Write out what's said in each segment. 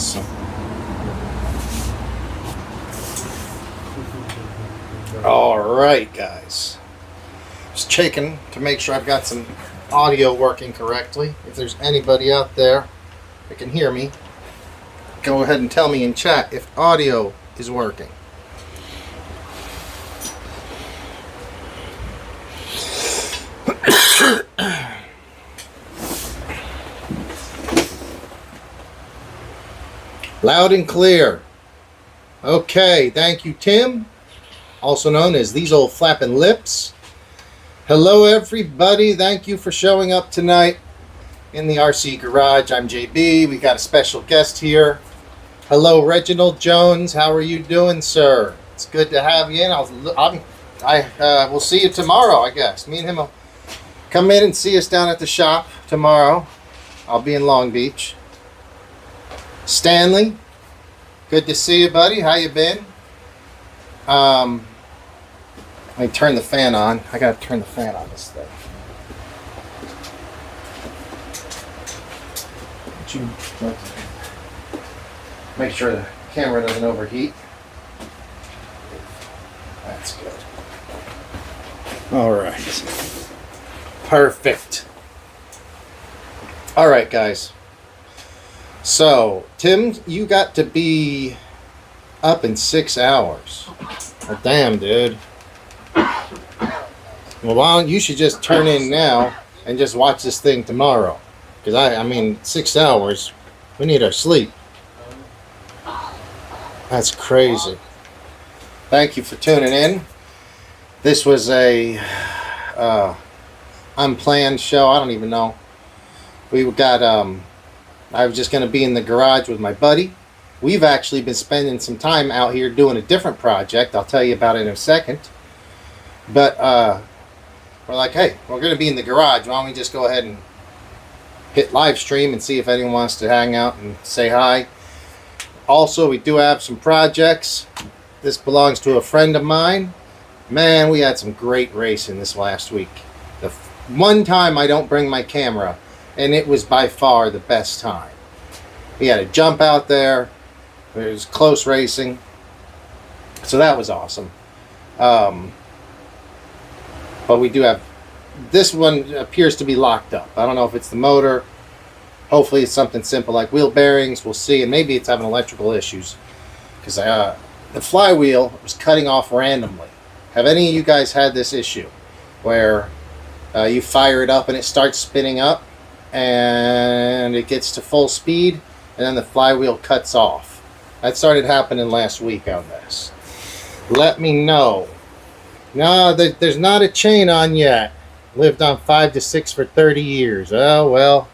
awesome. All right, guys. Just checking to make sure I've got some audio working correctly. If there's anybody out there that can hear me, go ahead and tell me in chat if audio is working. Loud and clear. Okay, thank you, Tim, also known as These Old Flapping Lips. Hello, everybody. Thank you for showing up tonight in the RC Garage. I'm JB. We got a special guest here. Hello, Reginald Jones. How are you doing, sir? It's good to have you in. We'll see you tomorrow, I guess. Me and him will come in and see us down at the shop tomorrow. I'll be in Long Beach. Stanley, good to see you, buddy. How you been? Let me turn the fan on. I gotta turn the fan on this thing. Make sure the camera doesn't overheat. That's good. All right. Perfect. All right, guys. So, Tim, you got to be up in 6 hours. Well, damn, dude. Well, you should just turn in now and just watch this thing tomorrow. Because, I mean, 6 hours, we need our sleep. That's crazy. Thank you for tuning in. This was a unplanned show. I don't even know. We got, I was just going to be in the garage with my buddy. We've actually been spending some time out here doing a different project. I'll tell you about it in a second. But we're like, hey, we're going to be in the garage. Why don't we just go ahead and hit live stream and see if anyone wants to hang out and say hi. Also, we do have some projects. This belongs to a friend of mine. Man, we had some great racing this last week. The one time I don't bring my camera, and it was by far the best time. We had a jump out there. It was close racing. So that was awesome. But we do have... This one appears to be locked up. I don't know if it's the motor. Hopefully it's something simple like wheel bearings. We'll see. And maybe it's having electrical issues. Because the flywheel was cutting off randomly. Have any of you guys had this issue? Where you fire it up and it starts spinning up. And it gets to full speed. And then the flywheel cuts off. That started happening last week on this. Let me know. No, there's not a chain on yet. Lived on 5 to 6 for 30 years. Oh, well.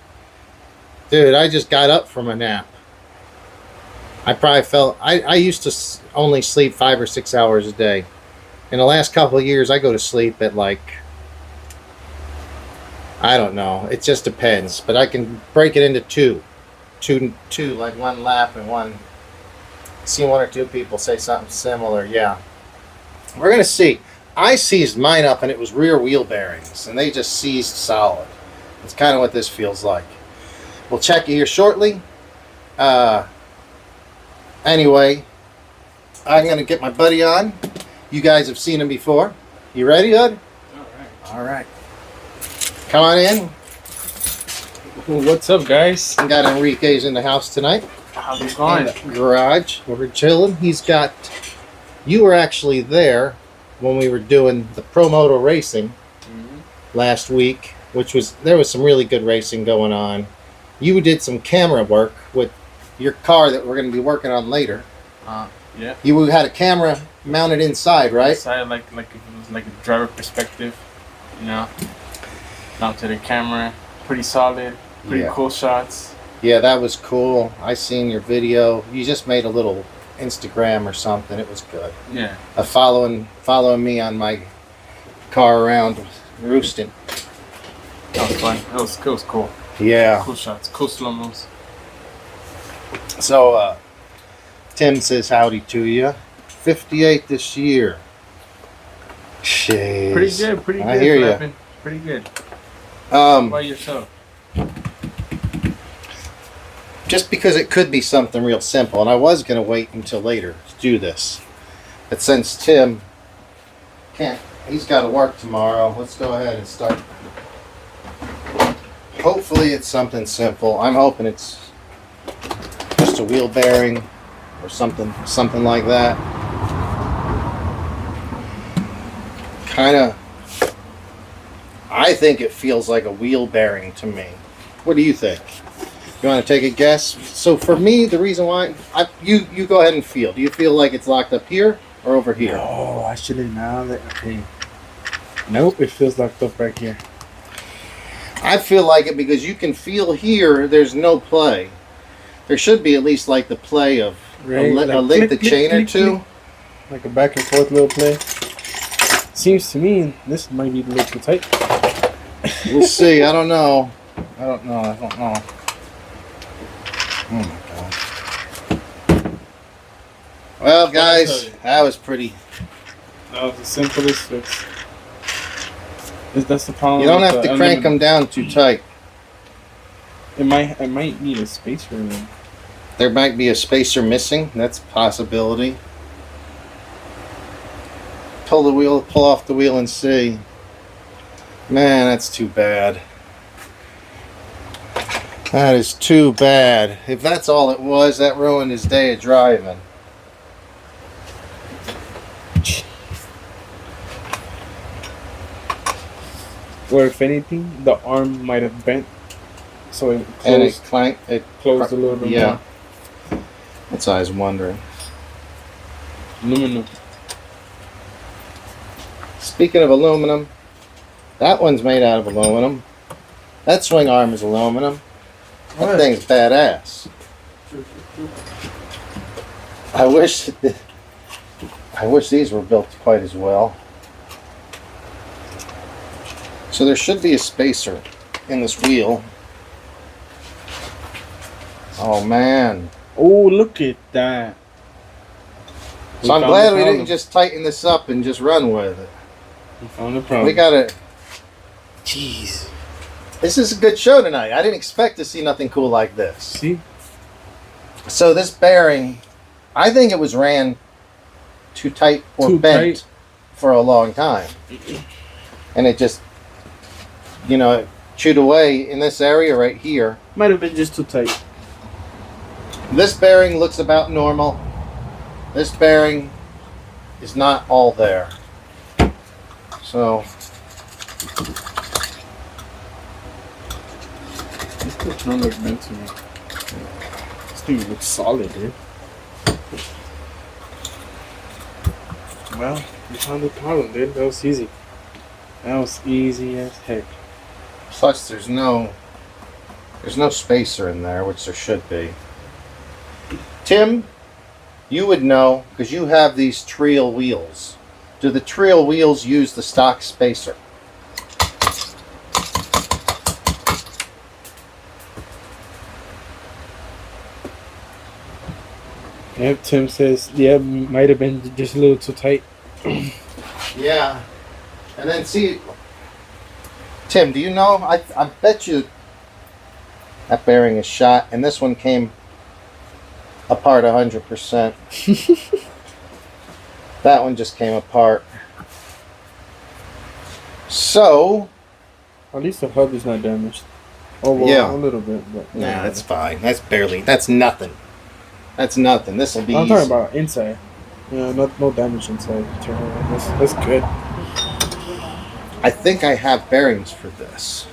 Dude, I just got up from a nap. I probably felt... I used to only sleep 5 or 6 hours a day. In the last couple of years, I go to sleep at like... I don't know. It just depends. But I can break it into two, like one lap and one... Seen one or two people say something similar. Yeah. We're going to see. I seized mine up and it was rear wheel bearings. And they just seized solid. That's kind of what this feels like. We'll check it here shortly. Anyway, I'm going to get my buddy on. You guys have seen him before. You ready, Bud? All right. Come on in. What's up, guys? We got Enrique's in the house tonight. How's it going? In the garage. We're chilling. He's got... You were actually there when we were doing the Pro Moto racing last week, which was... There was some really good racing going on. You did some camera work with your car that we're going to be working on later. Yeah. You had a camera mounted inside, right? Inside, like it was like a driver perspective, you know. Mounted a camera, pretty solid, pretty cool shots. Yeah, that was cool. I seen your video. You just made a little Instagram or something. It was good. Yeah. Following me on my car around roosting. That was fun. It was cool. Yeah. Cool shots. Cool slow-mos. So, Tim says howdy to you. 58 this year. Jeez. Pretty good. Pretty good. I hear you. Pretty good. How about yourself? just because it could be something real simple, and I was going to wait until later to do this. But since Tim can't, he's got to work tomorrow, let's go ahead and start. Hopefully it's something simple. I'm hoping it's just a wheel bearing or something like that. Kind of, I think it feels like a wheel bearing to me. What do you think? You want to take a guess? So for me, the reason why, you go ahead and feel. Do you feel like it's locked up here or over here? Oh, I should have known that. Okay. Nope, it feels locked up right here. I feel like it because you can feel here there's no play. There should be at least like the play of Right, a link the chain or two. Like a back and forth little play. Seems to me this might be a little too tight. We'll see. I don't know. I don't know. Oh my god. Well, guys, that was pretty. That was the simplest fix. That's the problem. You don't have to crank them down too tight. It might need a spacer in there. There might be a spacer missing. That's a possibility. Pull off the wheel and see. Man, that's too bad. That is too bad. If that's all it was, that ruined his day of driving. Or if anything, the arm might have bent, so it closed, And it clanked. It closed a little bit yeah. more. That's what I was wondering. Aluminum. Speaking of aluminum, that one's made out of aluminum. That swing arm is aluminum. That What? thing's badass. I wish these were built quite as well. So there should be a spacer in this wheel. Oh man. Oh, look at that. So I'm glad we didn't just tighten this up and just run with it. We found the problem. We gotta. Jeez. This is a good show tonight. I didn't expect to see nothing cool like this. See? So this bearing, I think it was ran too tight or Too bent tight. for a long time. And it just, chewed away in this area right here. Might have been just too tight. This bearing looks about normal. This bearing is not all there. So, This does not look bent to me. This thing looks solid, dude. Well, we found the problem, dude. That was easy. That was easy as heck. plus there's no spacer in there, which there should be. Tim, you would know because you have these trail wheels. Do the trail wheels use the stock spacer? Yep, Tim says, yeah, might have been just a little too tight. Yeah. And then see, Tim, do you know? I bet you that bearing is shot, and this one came apart 100%. That one just came apart. So, At least the hub is not damaged. Oh, well, Yeah. a little bit, but nah, that's fine. That's nothing. That's nothing. This will be I'm easy. talking about inside. Yeah, no damage inside. That's good. I think I have bearings for this.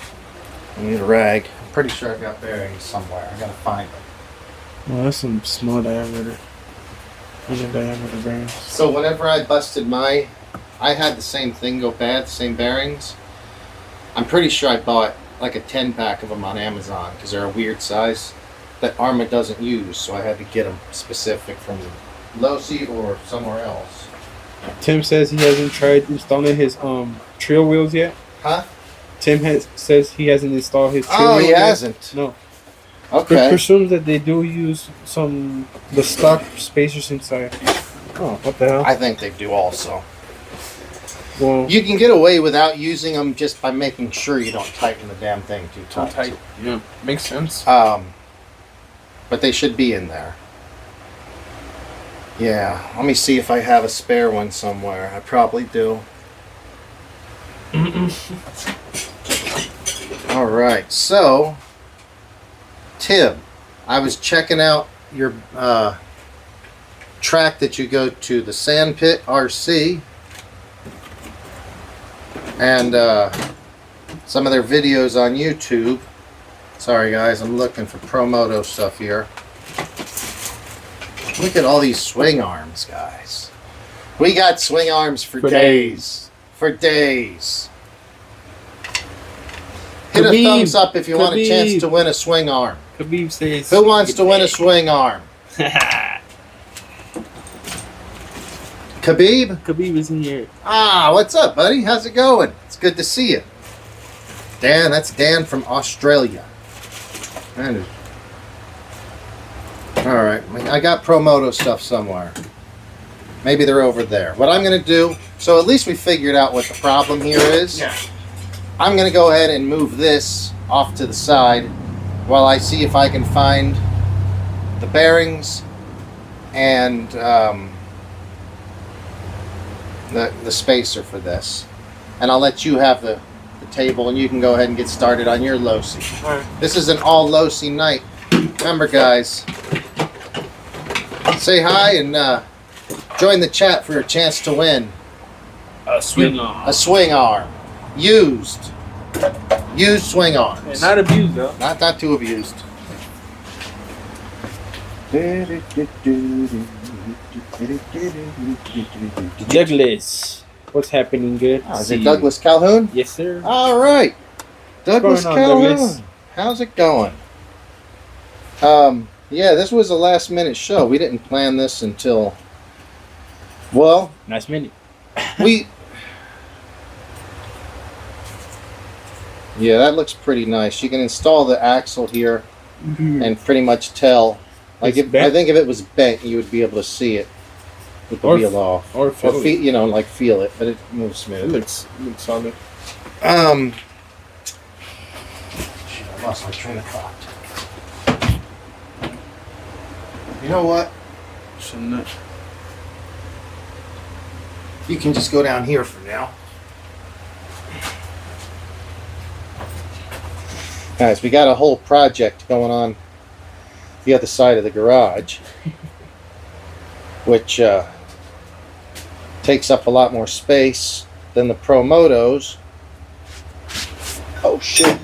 I need a rag. I'm pretty sure I've got bearings somewhere. I gotta find them. Well, that's some small diameter. Medium diameter bearings. So whenever I busted I had the same thing go bad, the same bearings. I'm pretty sure I bought like a 10-pack of them on Amazon because they're a weird size that Arrma doesn't use, so I had to get them specific from Losi or somewhere else. Tim says he hasn't tried installing his trail wheels yet. Huh? Tim says he hasn't installed his trail Oh, wheels he yet. hasn't. No. It Okay. presumes that they do use the stock spacers inside. Oh, what the hell? I think they do also. Well, You can get away without using them just by making sure you don't tighten the damn thing too tight. Yeah, makes sense. but they should be in there. Yeah, let me see if I have a spare one somewhere. I probably do. All right, so Tim, I was checking out your track that you go to, the Sandpit RC, and some of their videos on YouTube. Sorry guys, I'm looking for Promoto stuff here. Look at all these swing arms, guys. We got swing arms for days. For days. Hit a thumbs up if you want a chance to win a swing arm. Khabib says. Who wants to win a swing arm? Khabib? Khabib is in here. Ah, what's up, buddy? How's it going? It's good to see you. Dan, that's Dan from Australia. Alright, I got Promoto stuff somewhere. Maybe they're over there. What I'm going to do, so at least we figured out what the problem here is. Yeah. I'm going to go ahead and move this off to the side while I see if I can find the bearings and the spacer for this. And I'll let you have the table and you can go ahead and get started on your Losi. All right. This is an all Losi night. Remember guys, say hi and join the chat for a chance to win A swing arm. a swing arm. Used swing arms. Yeah, not abused though. Not too abused. Douglas, what's happening? Good. Oh, is it Douglas Calhoun? Yes, sir. All right, Douglas going on, Calhoun. Douglas? How's it going? Yeah, this was a last minute show. We didn't plan this until, well, Nice minute. Yeah, that looks pretty nice. You can install the axle here and pretty much tell. Like, It's I bent? think if it was bent, you would be able to see it with the Or wheel off. Or Or feel feel, you know, like feel it, but it moves it. smooth. Looks solid. Shit, I lost my train of thought. You know what? Shouldn't. You can just go down here for now. Guys, we got a whole project going on the other side of the garage, which takes up a lot more space than the Promotos. Oh shit.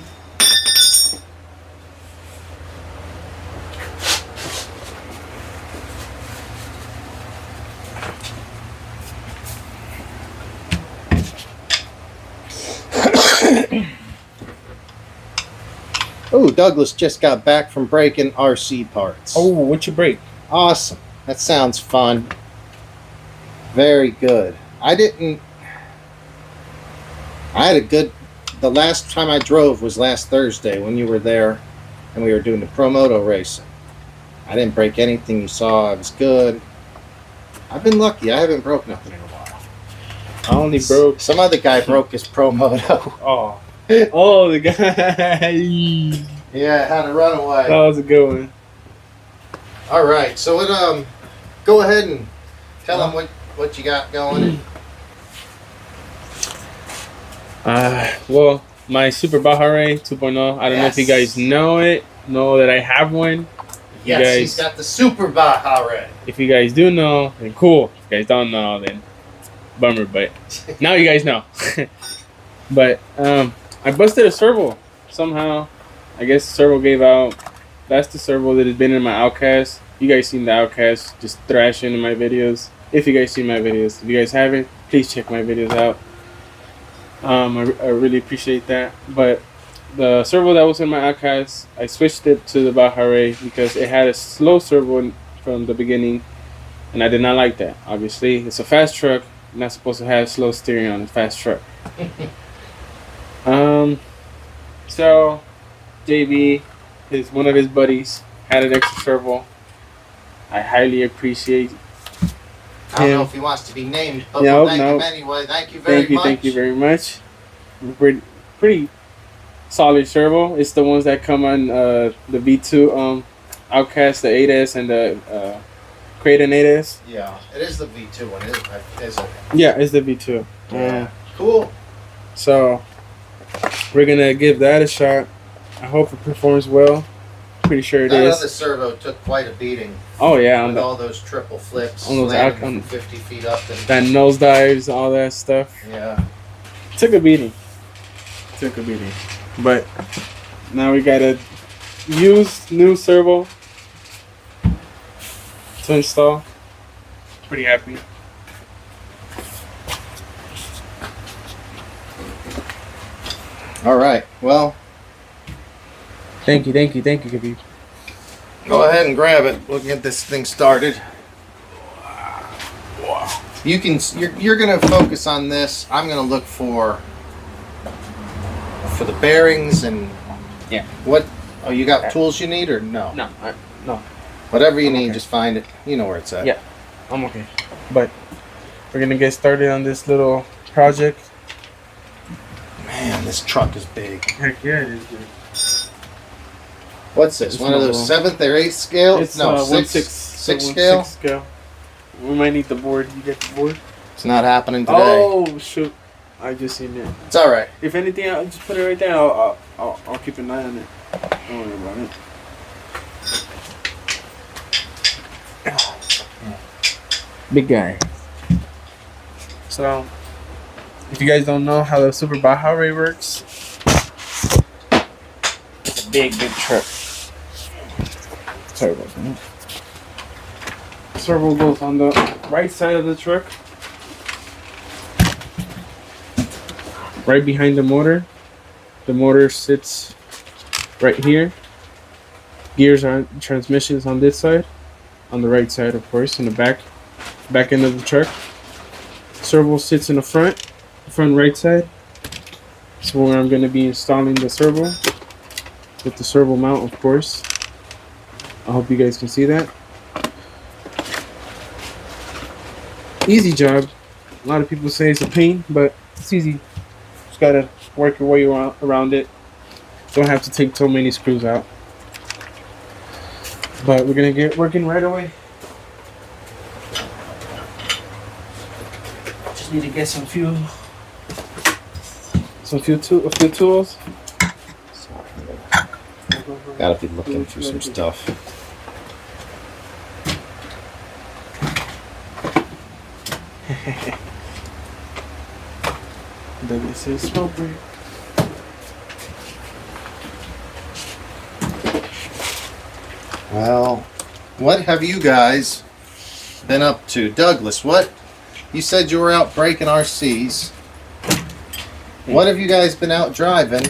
Oh, Douglas just got back from breaking RC parts. Oh, what you break? Awesome. That sounds fun. Very good. I had a good... The last time I drove was last Thursday when you were there and we were doing the Promoto racing. I didn't break anything you saw. I was good. I've been lucky. I haven't broke nothing in a while. I only broke. Some other guy broke his Promoto. Oh. Oh, the guy. Yeah, had a runaway. That was a good one. All right, so go ahead and tell them what you got going. Well, my SUper Baja Rey 2.0. I don't know if you guys know that I have one. Yes, guys, he's got the SUper Baja Rey. If you guys do know, then cool. If you guys don't know, then bummer. But now you guys know. But I busted a servo somehow. I guess Servo gave out. That's the servo that has been in my Outcast. You guys seen the Outcast just thrashing in my videos. If you guys see my videos, if you guys haven't, please check my videos out. I really appreciate that. But the servo that was in my Outcast, I switched it to the Baja Rey because it had a slow servo from the beginning, and I did not like that. Obviously, it's a fast truck. You're not supposed to have slow steering on a fast truck. So JB, one of his buddies, had an extra servo. I highly appreciate. I don't know if he wants to be named, but No, we'll thank no. him anyway. Thank you very much. Thank you very much. Pretty solid servo. It's the ones that come on the V2 Outcast, the 8S, and the Kraton 8S. Yeah, it is the V2 one, isn't it? Yeah, it's the V2. Yeah. Cool. So we're gonna give that a shot. I hope it performs well. Pretty sure it That is. other servo took quite a beating Oh yeah, with all those triple flips, on those landing from 50 feet up. And, that nose dives, all that stuff. yeah. Took a beating. But now we got a used new servo to install. Pretty happy. All right. Well, Thank you, Khabib. go ahead and grab it. We'll get this thing started. You can. You're gonna focus on this. I'm gonna look for the bearings and Yeah. what. Oh, you got tools you need or no? No, Whatever you I'm need, okay. just find it. You know where it's at. Yeah. I'm okay. But we're gonna get started on this little project. Man, this truck is big. Heck yeah, it is good. What's this? It's One of those not 7th or 8th scale? It's no, 1/6 six scale. 1/6 scale. We might need the board. You get the board? It's not happening today. Oh shoot! I just seen it. It's all right. If anything, I'll just put it right there. I'll keep an eye on it. Don't worry about it. Big guy. So, if you guys don't know how the SUper Baja Rey works, it's a big truck. Sorry about that. Servo goes on the right side of the truck, right behind the motor. The motor sits right here. Gears are transmissions on this side, on the right side, of course, in the back end of the truck. Servo sits in the front right side. So where I'm going to be installing the servo with the servo mount, of course. I hope you guys can see that. Easy job. A lot of people say it's a pain, but it's easy. Just gotta work your way around it. Don't have to take so many screws out. But we're gonna get working right away. Just need to get a few tools. Gotta be looking for some stuff. This is smoke break. Well, what have you guys been up to? Douglas, what? You said you were out breaking RCs. What have you guys been out driving?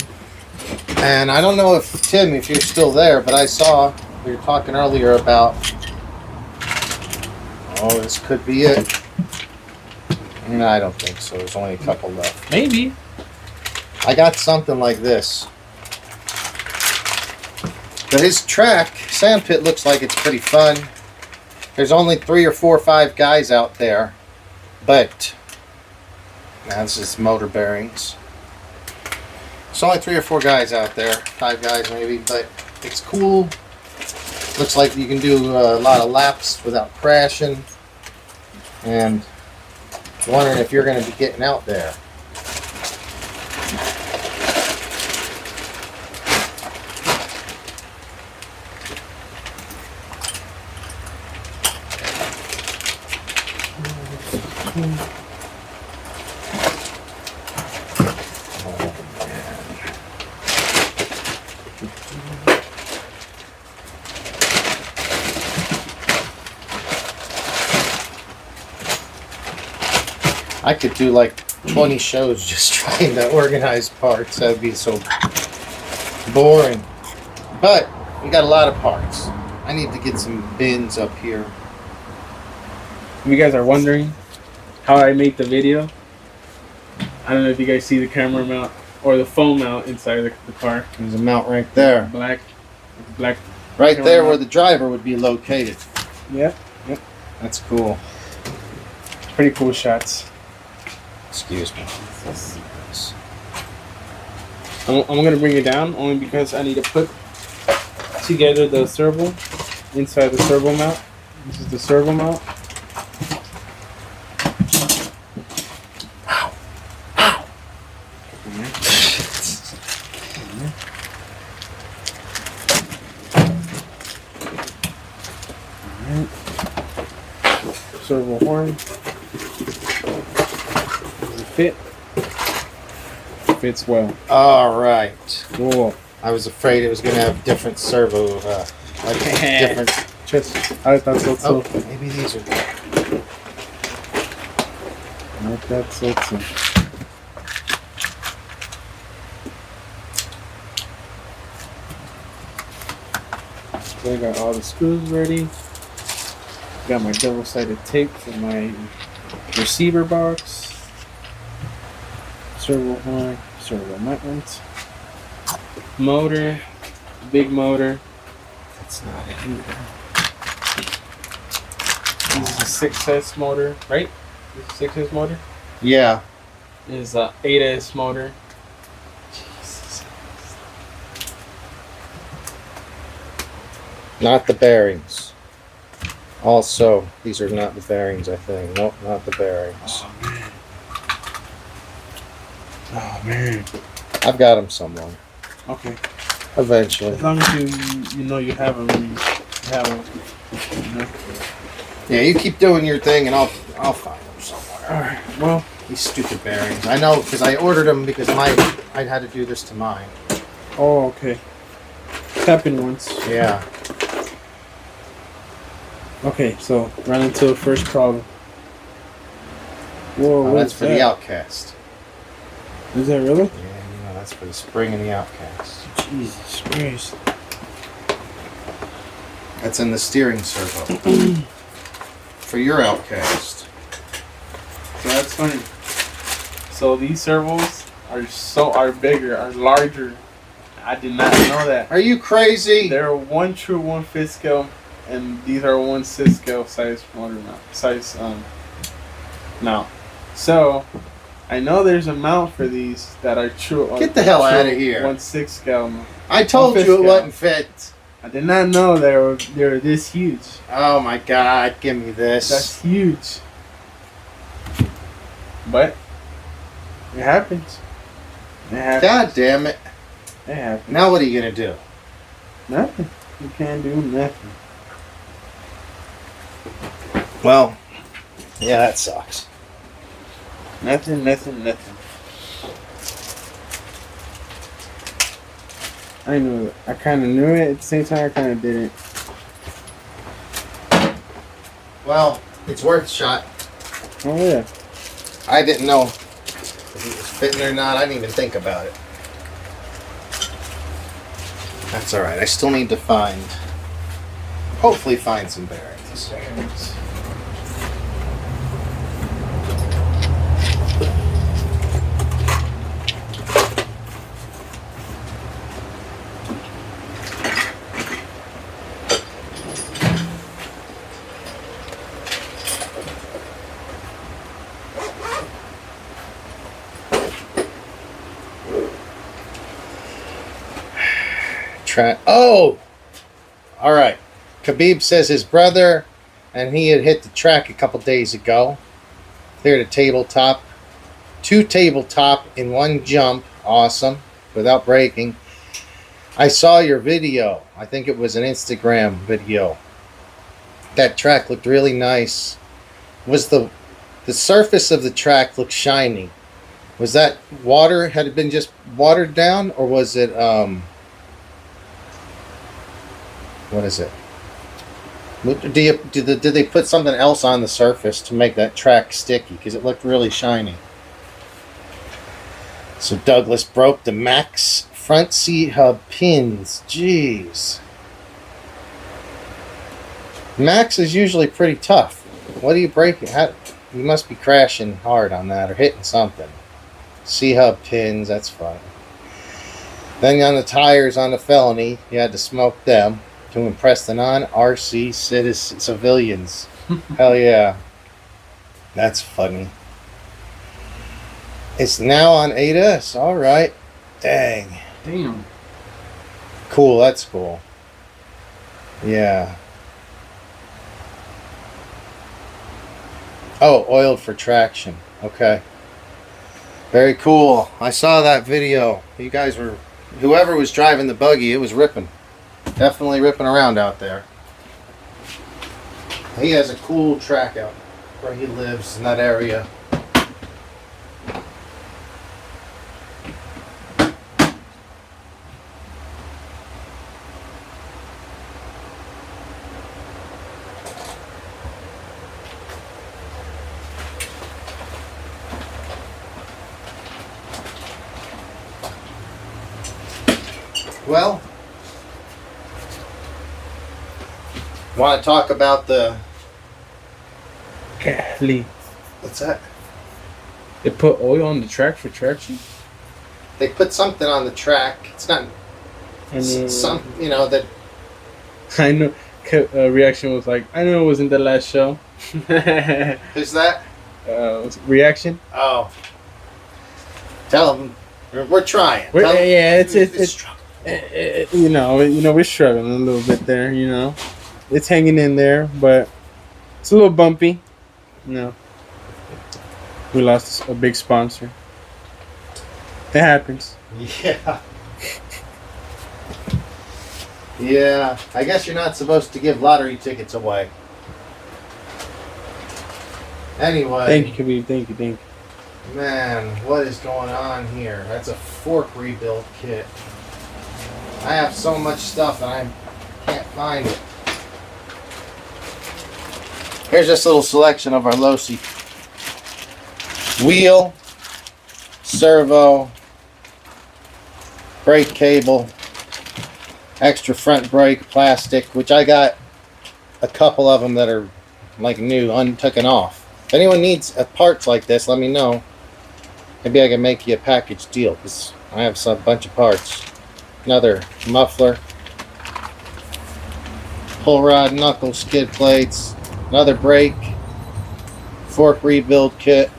And I don't know if, Tim, if you're still there, but I saw we were talking earlier about, oh, this could be it. No, I don't think so. There's only a couple left. Maybe. I got something like this. But his track, sandpit, looks like it's pretty fun. There's only 3 or 4 or 5 guys out there. But, now this is motor bearings. There's only 3 or 4 guys out there. 5 guys maybe, but it's cool. Looks like you can do a lot of laps without crashing. And wondering if you're going to be getting out there. I could do like 20 shows just trying to organize parts. That would be so boring. But we got a lot of parts. I need to get some bins up here. If you guys are wondering how I made the video, I don't know if you guys see the camera mount or the phone mount inside the car. There's a mount right there. Black. Right camera there mount. where the driver would be located. Yeah. That's cool. Pretty cool shots. Excuse me. I'm gonna bring it down only because I need to put together the servo. inside the servo mount. This is the servo mount. Servo horn. Does it fit? Fits well. All right. Cool. I was afraid it was going to have different servo, like different. Just, I thought so too. Oh, maybe these are good. I thought so too. So I got all the screws ready. Got my double-sided tape for my receiver box. Servo horn, servo mount. Motor, big motor. That's not it either. This is a 6S motor, right? This is a 6S motor. Yeah. This is a 8S motor. Not the bearings. Also, these are not the bearings, I think. Nope, not the bearings. Oh man. I've got them somewhere. Okay. Eventually. As long as you know you have them, you have them. You know? Yeah, you keep doing your thing, and I'll find them somewhere. All right. Well, These stupid bearings. I know because I ordered them because I had to do this to mine. oh okay. Happened once. Yeah. Okay, so run into the first problem. Whoa, Oh, what that's is for that? the outcast. Is that really? Yeah, you know that's for the spring and the outcast. Jesus Christ. That's in the steering servo. For your outcast. So that's funny. So these servos are bigger, are larger. I did not know that. Are you crazy? They're 1 true 1/5 scale, and these are 1/6 scale size motor mount. So I know there's a mount for these that are true. Get the hell outta here. 1/6 scale. I told 1/5 you it scale. wouldn't fit. I did not know they were this huge. Oh my God! Give me this. That's huge. But it happens. It happens. God damn it! It happens. Now what are you gonna do? Nothing. You can't do nothing. Well, yeah, that sucks. Nothing. I knew it. I kind of knew it. At the same time, I kind of didn't. Well, it's worth a shot. Oh yeah. I didn't know if it was fitting or not. I didn't even think about it. That's all right. I still need to hopefully find some bearings. Oh! All right. Khabib says his brother and he had hit the track a couple days ago. Cleared a tabletop. 2 tabletop in 1 jump. Awesome. Without breaking. I saw your video. I think it was an Instagram video. That track looked really nice. Was the surface of the track looked shiny? Was that water? Had it been just watered down, or was it what is it? Did they put something else on the surface to make that track sticky? Because it looked really shiny. So Douglas broke the Max front seat hub pins. Jeez. Max is usually pretty tough. What are you breaking? You must be crashing hard on that or hitting something. C-hub pins, that's fine. Then on the tires on the Felony, you had to smoke them to impress the non-RC civilians. Hell yeah. That's funny. It's now on 8S. Alright. Dang. Damn. Cool, that's cool. Yeah. Oh, oiled for traction. Okay. Very cool. I saw that video. You guys were, whoever was driving the buggy, it was ripping. Definitely ripping around out there. He has a cool track out where he lives in that area. Well, want to talk about the... Golly. What's that? They put oil on the track for traction? They put something on the track. It's not some, you know, that... I know. Reaction was like, I know it wasn't the last show. Who's that? Reaction? Oh. Tell them we're trying. Tell 'em Yeah, it's struggling. you know, we're struggling a little bit there. You know, it's hanging in there, but it's a little bumpy. No, we lost a big sponsor. It happens. Yeah. Yeah. I guess you're not supposed to give lottery tickets away. Anyway. Thank you, Khabib. Thank you. Man, what is going on here? That's a fork rebuild kit. I have so much stuff and I can't find it. Here's just a little selection of our Losi. Wheel, servo, brake cable, extra front brake plastic, which I got a couple of them that are like new, untaken off. If anyone needs parts like this, let me know. Maybe I can make you a package deal because I have a bunch of parts. Another muffler, pull rod, knuckle, skid plates, another brake, fork rebuild kit,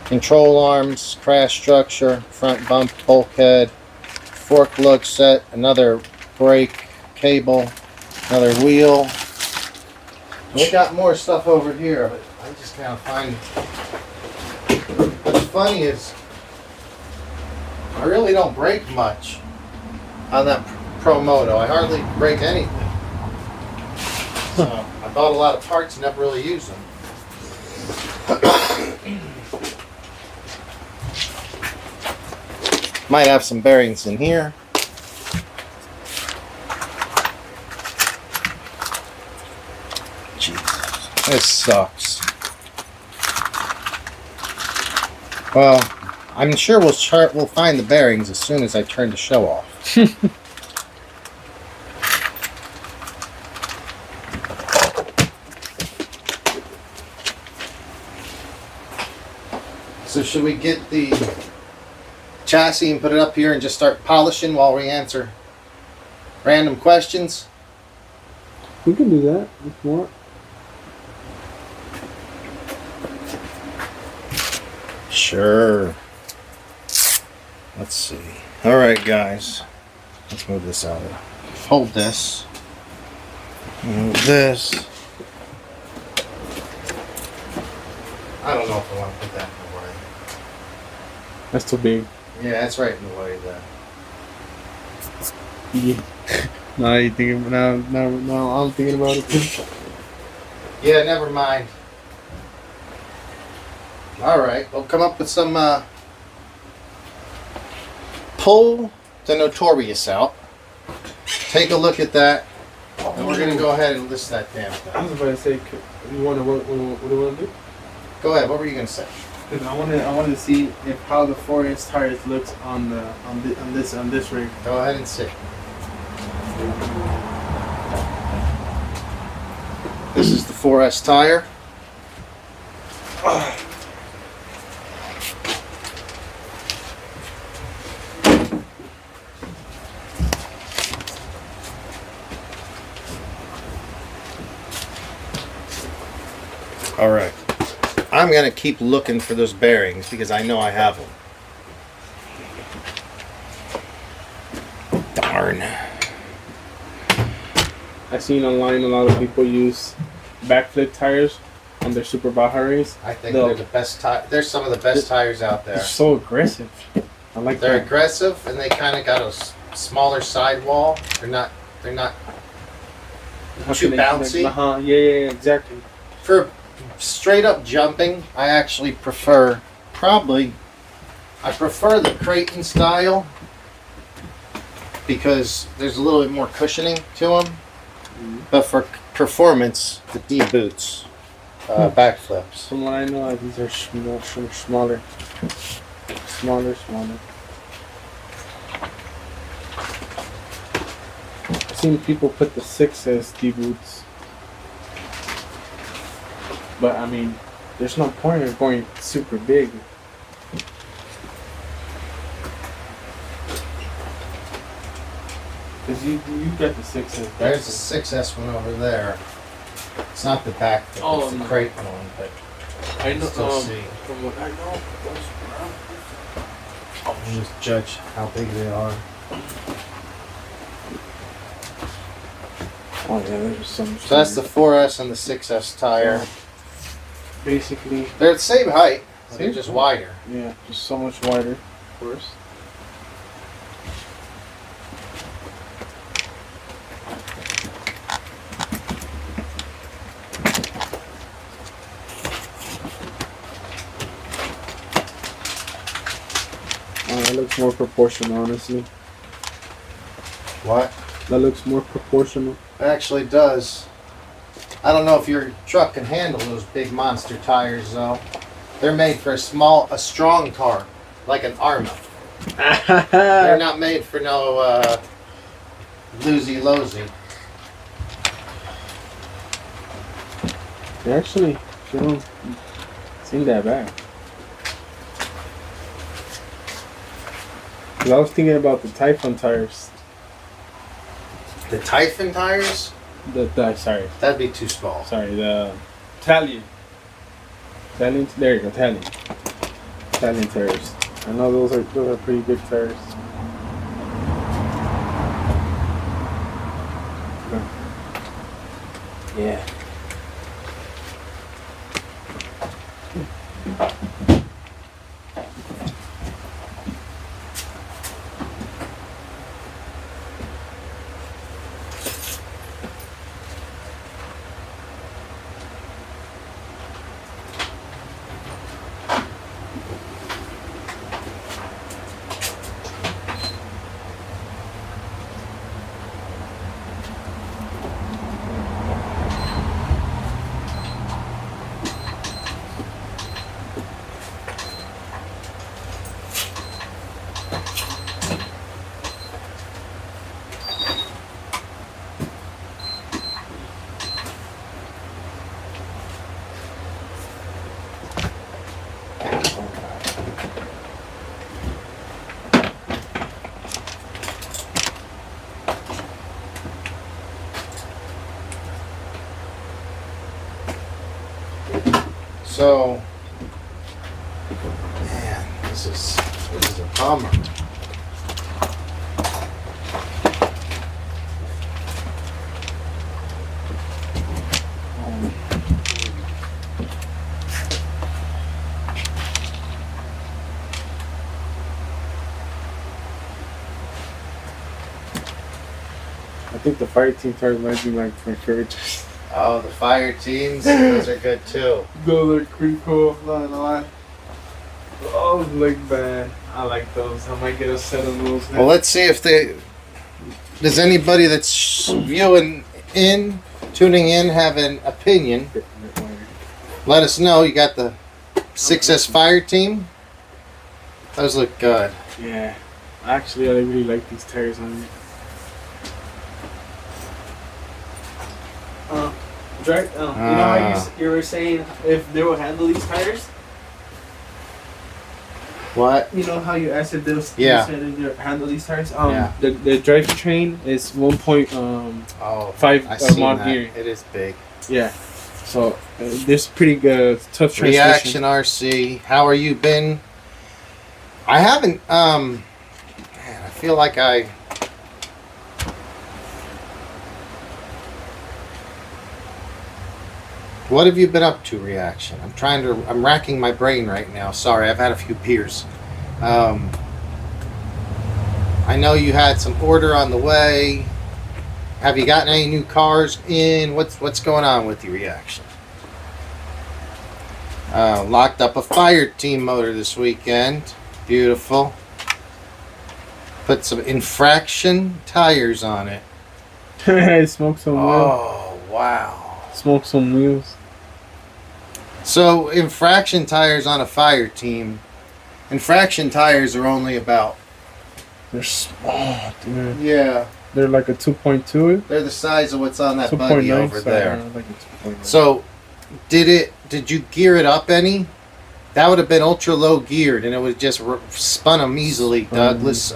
control arms, crash structure, front bump, bulkhead, fork lug set, another brake cable, another wheel. We got more stuff over here, but I just can't find. What's funny is I really don't brake much on that Pro Moto. I hardly brake anything. So I bought a lot of parts and never really used them. Might have some bearings in here. Jesus, this sucks. Well, I'm sure we'll find the bearings as soon as I turn the show off. So should we get the chassis and put it up here and just start polishing while we answer random questions? We can do that if you want. Sure. Let's see. All right, guys. Let's move this out. Hold this. Move this. I don't know if I want to put that in the way. That's too big. Yeah, that's right in the way there. Yeah. Now you thinking now I'm thinking about it too. Yeah, never mind. All right, we'll come up with some pull the Notorious out. Take a look at that, and we're gonna go ahead and list that damn I thing. was about to say, you wonder what do you want to do? Go ahead. What were you gonna say? Because I wanted to see if how the 4-inch tires looks on this rig. Go ahead and see. This is the 4S tire. All right. I'm going to keep looking for those bearings because I know I have them. Darn. I've seen online a lot of people use backflip tires on their Super Baja Rays. I think No. they're the best. They're some of the best tires out there. They're so aggressive. I like They're that. aggressive, and they kind of got a smaller sidewall. They're not How too can they- bouncy. Yeah, exactly. For straight up jumping. I actually prefer I prefer the Creighton style because there's a little bit more cushioning to them. But for performance, the D boots, backflips. From what I know, these are smaller. Smaller. I've seen people put the 6S D boots. But I mean, there's no point in going super big. Because you got the 6S. There's a 6S one over there. It's not the backflip, Oh, it's the no. Creighton one, but I know. still see. From what I know, You just judge how big they are. oh yeah, there's some. So that's the 4S and the 6S tire. Basically, They're the same height, but they're Same just height. wider. yeah, just so much wider, of course. That looks more proportional, honestly. What? That looks more proportional. It actually does. I don't know if your truck can handle those big monster tires though. They're made for a strong car, like an Arrma. They're not made for no loosey-loosey. They actually don't seem that bad. 'Cause I was thinking about the Typhon tires. The Typhon tires? Sorry, That'd be too small. the Italian. There you go, Italian tires. I know those are pretty big tires. Yeah. So, man, this is a bummer. I think the fire team tires might be my favorite. Oh, the fire teams, those are good too. Those are pretty cool, not gonna lie. Those look bad. I like those. I might get a set of those now. Well, let's see if does anybody that's tuning in, have an opinion. Let us know. You got the 6S fire team. Those look good. Yeah. Actually, I really like these tires on it. Right? You know how you were saying if they will handle these tires? What? You know how you asked if they will handle these tires? Yeah. The drivetrain is 1.5 Oh, I see mod that. gear. It is big. Yeah. So there's pretty good tough transmission. Reaction RC. How are you been? I haven't. Man, I feel like I. What have you been up to, Reaction? I'm racking my brain right now. Sorry, I've had a few beers. I know you had some order on the way. Have you gotten any new cars in? What's going on with your Reaction? Locked up a fire team motor this weekend. Beautiful. Put some infraction tires on it. Smoke some wheels. Oh, wow. Smoke some wheels. So, infraction tires on a fire team. Infraction tires are only about... They're small, dude. Yeah. They're like a 2.2. They're the size of what's on that buggy over there. Like a 2.9. So, did you gear it up any? That would have been ultra low geared, and it would just spun them easily. Douglas,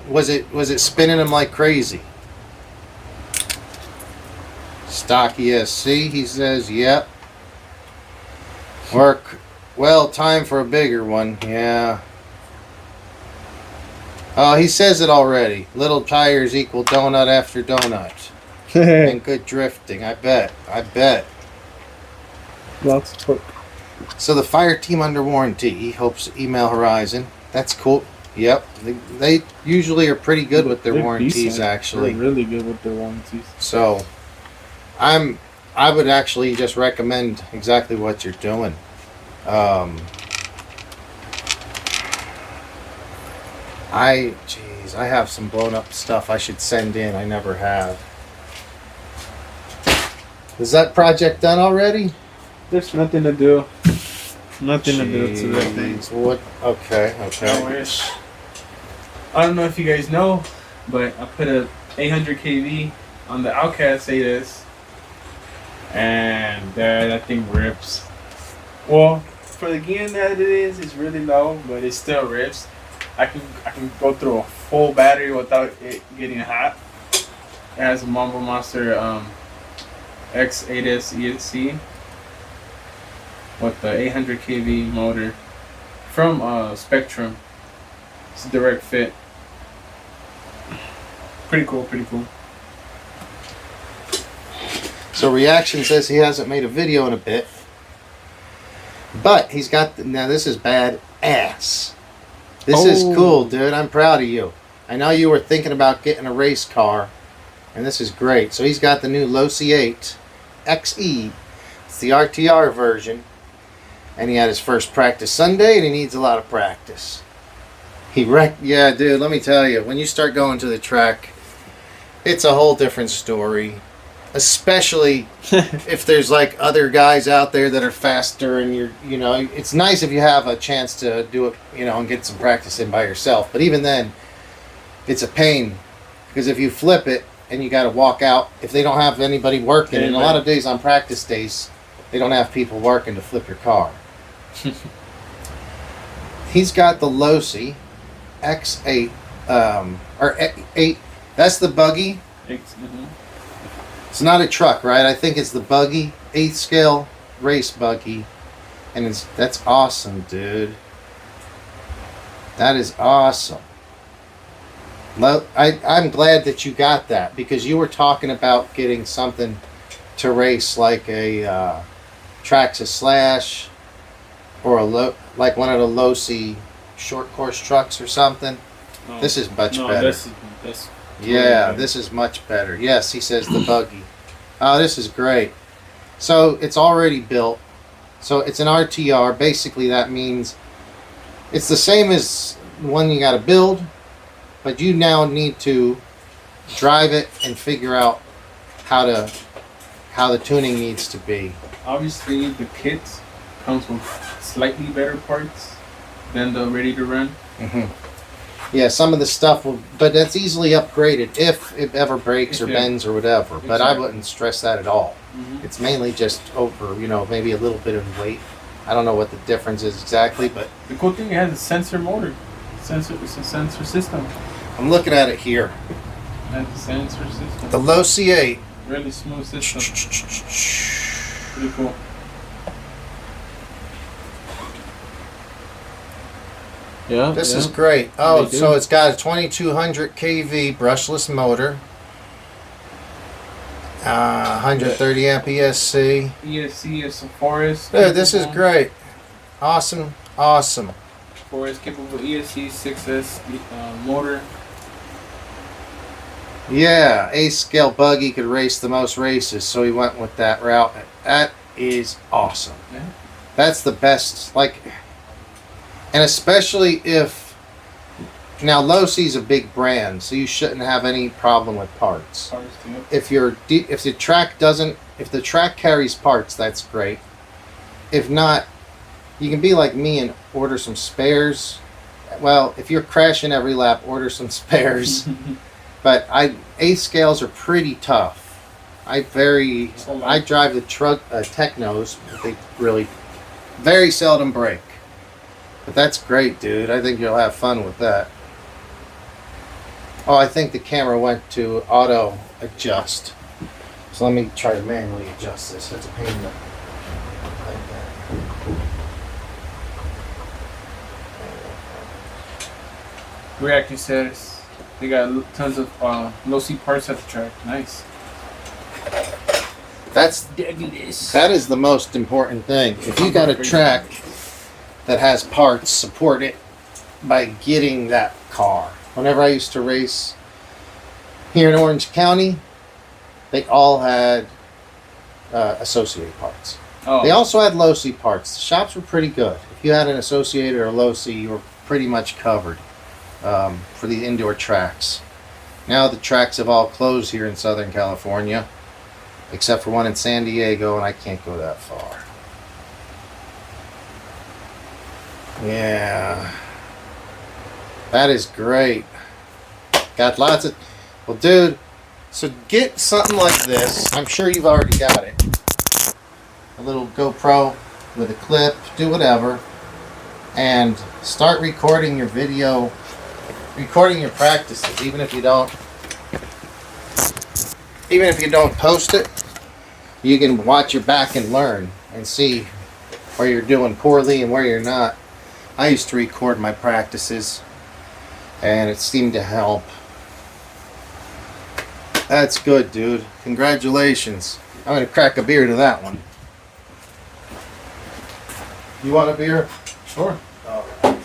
was it spinning them like crazy? Stock ESC, he says, yep. Work well. Time for a bigger one. Yeah. Oh, he says it already. Little tires equal donut after donut. And good drifting, I bet. Lots of torque. So the fire team under warranty. He hopes email Horizon. That's cool. Yep. They usually are pretty good with their They're warranties, decent. actually. They're really good with their warranties. So I would actually just recommend exactly what you're doing. I have some blown up stuff I should send in. I never have. Is that project done already? There's nothing to do. Nothing to do to that thing. What? Okay. I wish. I don't know if you guys know, but I put a 800 kV on the Outcast 8S, and that thing rips. Well, for the gain that it is, it's really low, but it still rips. I can go through a full battery without it getting hot. It has a Mambo Monster X8S ESC with the 800 kV motor from Spectrum. It's a direct fit. Pretty cool. So Reaction says he hasn't made a video in a bit, but he's got now this is bad ass. This is cool, dude. I'm proud of you. I know you were thinking about getting a race car, and this is great. So he's got the new Losi 8 XE. It's the RTR version, and he had his first practice Sunday, and he needs a lot of practice. Yeah, dude. Let me tell you, when you start going to the track, it's a whole different story. Especially if there's like other guys out there that are faster, and it's nice if you have a chance to do it, and get some practice in by yourself. But even then, it's a pain, because if you flip it and you got to walk out, if they don't have anybody working, and a lot of days on practice days, they don't have people working to flip your car. He's got the Losi X8, or 8. That's the buggy. It's not a truck, right? I think it's the buggy, 8th scale race buggy, and that's awesome, dude. That is awesome. I'm glad that you got that, because you were talking about getting something to race like a Traxxas Slash, or like one of the Losi short course trucks or something. No, this is much better. This yeah, this is much better. Yes, he says the buggy. Oh, this is great. So it's already built. So it's an RTR. Basically, that means it's the same as one you got to build, but you now need to drive it and figure out how the tuning needs to be. Obviously, the kit comes with slightly better parts than the ready to run. Yeah, some of the stuff but that's easily upgraded if it ever breaks or bends or whatever. But I wouldn't stress that at all. It's mainly just over, maybe a little bit of weight. I don't know what the difference is exactly, but the cool thing, it has a sensor motor. It's a sensor system. I'm looking at it here. It has a sensor system. The Losi 8. Really smooth system. Pretty cool. Yeah. This is great. Oh, so it's got a 2200 kV brushless motor. 130 amp ESC. ESC is a forest. Dude, this is great. Awesome. Awesome. Forest capable ESC 6S motor. Yeah, A-scale buggy could race the most races, so he went with that route. That is awesome. Yeah. That's the best. Like, and especially if now Losi's a big brand, so you shouldn't have any problem with parts. If the track carries parts, that's great. If not, you can be like me and order some spares. Well, if you're crashing every lap, order some spares. But A-scales are pretty tough. I drive the Technos, but they really very seldom break. But that's great, dude. I think you'll have fun with that. Oh, I think the camera went to auto adjust. So let me try to manually adjust this. That's a pain in the... Like that. Reactor says they got tons of Losi parts at the track. Nice. That is the most important thing. If you got a track that has parts, support it by getting that car. Whenever I used to race here in Orange County, they all had Associated parts. Oh. They also had Losi parts. The shops were pretty good. If you had an Associated or Losi, you were pretty much covered for the indoor tracks. Now the tracks have all closed here in Southern California, except for one in San Diego, and I can't go that far. Yeah. That is great. Got lots of... Well, dude, so get something like this. I'm sure you've already got it. A little GoPro with a clip, do whatever, and start recording your video, recording your practices, even if you don't post it. You can watch your back and learn and see where you're doing poorly and where you're not. I used to record my practices, and it seemed to help. That's good, dude. Congratulations. I'm going to crack a beer to that one. You want a beer? Sure. All right.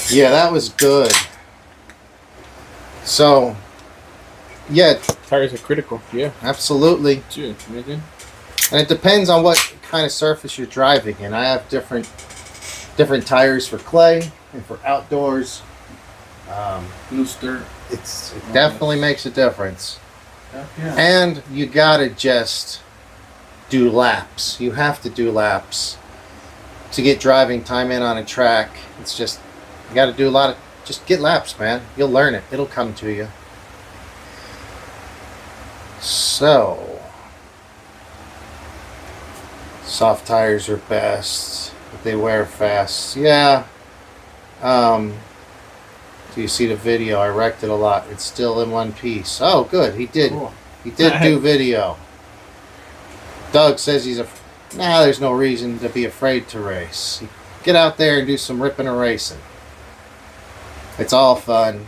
Yeah, that was good. So, yeah. Tires are critical. Yeah. Absolutely. Dude, imagine. And it depends on what kind of surface you're driving in. I have different tires for clay and for outdoors. Loose dirt. It definitely makes a difference. Yeah. And you gotta just do laps. You have to do laps to get driving time in on a track. It's just, you gotta do a lot of, just get laps, man. You'll learn it. It'll come to you. So, soft tires are best, but they wear fast. Yeah. Do you see the video? I wrecked it a lot. It's still in one piece. Oh, good. He did. Cool. He did do video. Doug says there's no reason to be afraid to race. Get out there and do some ripping and racing. It's all fun.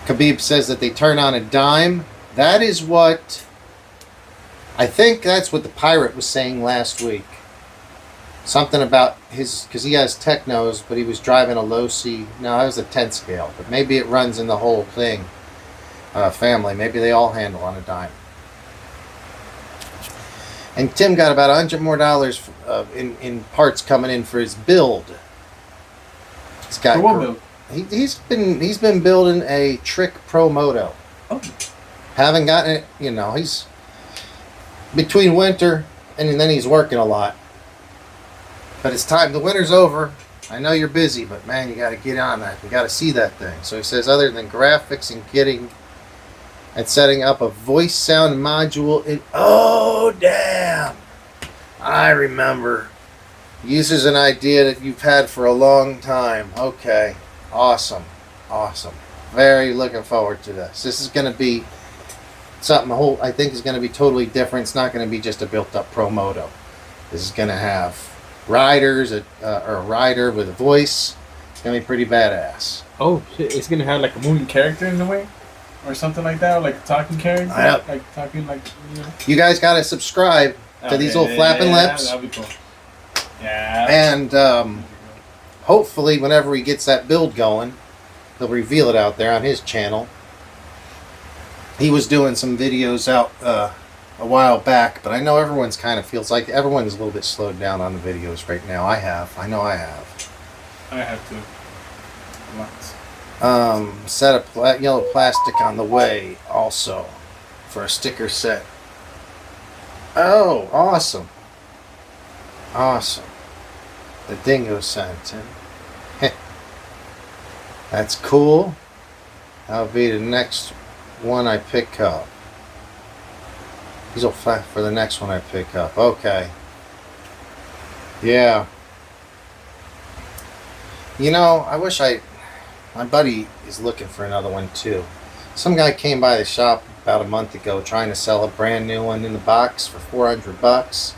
Khabib says that they turn on a dime. That is what... I think that's what the Pirate was saying last week. Something about his... Because he has Technos, but he was driving a Losi... No, that was a 10 scale. But maybe it runs in the whole thing. Family. Maybe they all handle on a dime. And Tim got about $100 more in parts coming in for his build. He's got... For what build? He's been building a Trick Pro Moto. Oh. Haven't gotten it, he's between winter and then he's working a lot. But it's time, the winter's over. I know you're busy, but man, you got to get on that. You got to see that thing. So he says other than graphics and setting up a voice sound module oh damn. I remember. Uses an idea that you've had for a long time. Okay. Awesome. Very looking forward to this. This is going to be something I think is going to be totally different. It's not going to be just a built-up Pro Moto. This is going to have riders, or a rider with a voice. It's going to be pretty badass. Oh shit! It's gonna have like a moving character in the way, or something like that, or like a talking character, like talking like. You know. You guys got to subscribe to these old flapping lips. That'd be cool. Yeah. And hopefully, whenever he gets that build going, he'll reveal it out there on his channel. He was doing some videos out a while back, but I know everyone's kind of feels like everyone's a little bit slowed down on the videos right now. I know I have. I have to. Set of yellow plastic on the way also for a sticker set. Oh, awesome. Awesome. The dingo sent him. That's cool. That'll be the next one I pick up. These will flat for the next one I pick up. Okay. Yeah. You know, I wish my buddy is looking for another one too. Some guy came by the shop about a month ago trying to sell a brand new one in the box for $400.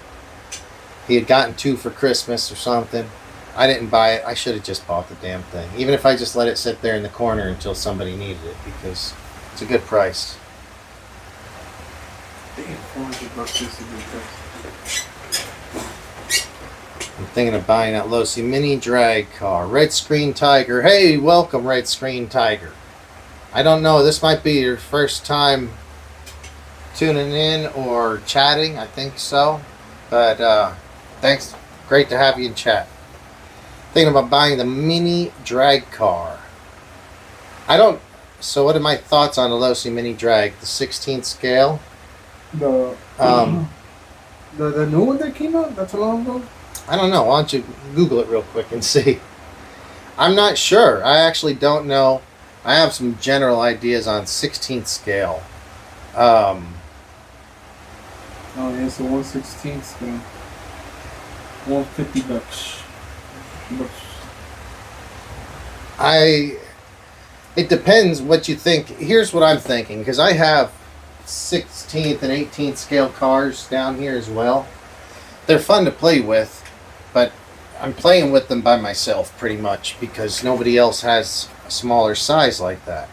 He had gotten 2 for Christmas or something. I didn't buy it. I should have just bought the damn thing. Even if I just let it sit there in the corner until somebody needed it, because it's a good price. Damn, $400 is a good price. I'm thinking of buying that Losi mini drag car. Red Screen Tiger. Hey, welcome, Red Screen Tiger. I don't know. This might be your first time tuning in or chatting. I think so. But thanks. Great to have you in chat. Thinking about buying the mini drag car. So what are my thoughts on the Losi mini drag? The 16th scale? The new one that came out? That's a long ago? I don't know. Why don't you Google it real quick and see? I'm not sure. I actually don't know. I have some general ideas on 16th scale. Oh, yeah, it's a 1/16 scale. $150. It depends what you think. Here's what I'm thinking, because I have 16th and 18th scale cars down here as well. They're fun to play with, but I'm playing with them by myself pretty much because nobody else has a smaller size like that.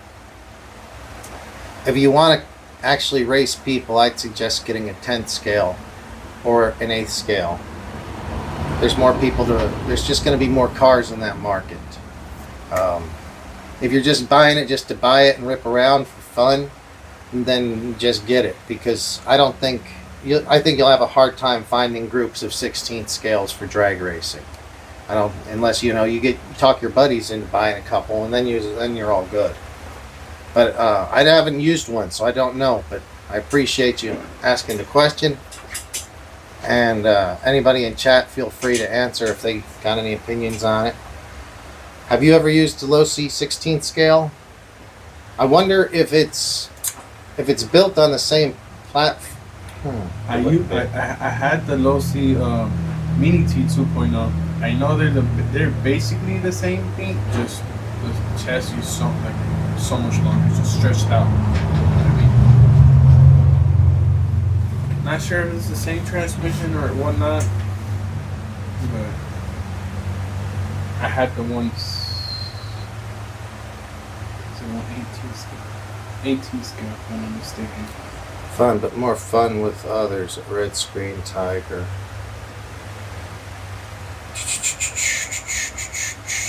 If you want to actually race people, I'd suggest getting a 10th scale or an 8th scale. There's more people there's just going to be more cars in that market. If you're just buying it just to buy it and rip around for fun, then just get it, because I think you'll have a hard time finding groups of 16th scales for drag racing. Unless you talk your buddies into buying a couple, and then you're all good. But I haven't used one, so I don't know. But I appreciate you asking the question. And anybody in chat, feel free to answer if they got any opinions on it. Have you ever used the Losi 16th scale? I wonder if it's built on the same platform. I had the Losi Mini T 2.0. I know they're basically the same thing, just the chassis is so much longer, just stretched out. Not sure if it's the same transmission or whatnot, but I had the ones. It's a 1/18 scale. 18 scale, if I'm not mistaken. Fun, but more fun with others. Red Screen Tiger.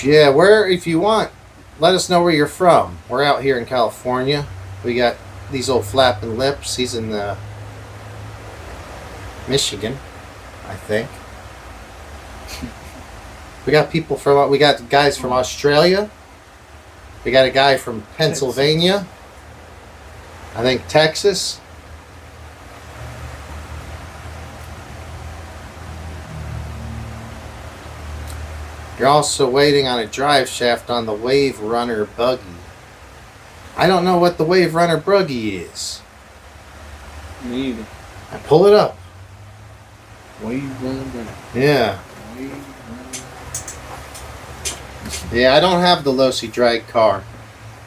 Yeah, if you want, let us know where you're from. We're out here in California. We got these old flapping lips. He's in Michigan, I think. We got guys from Australia. We got a guy from Pennsylvania. I think Texas. You're also waiting on a drive shaft on the Wave Runner buggy. I don't know what the Wave Runner buggy is. Me either. I pull it up. Wave Runner. Yeah. Yeah, I don't have the Losi drag car.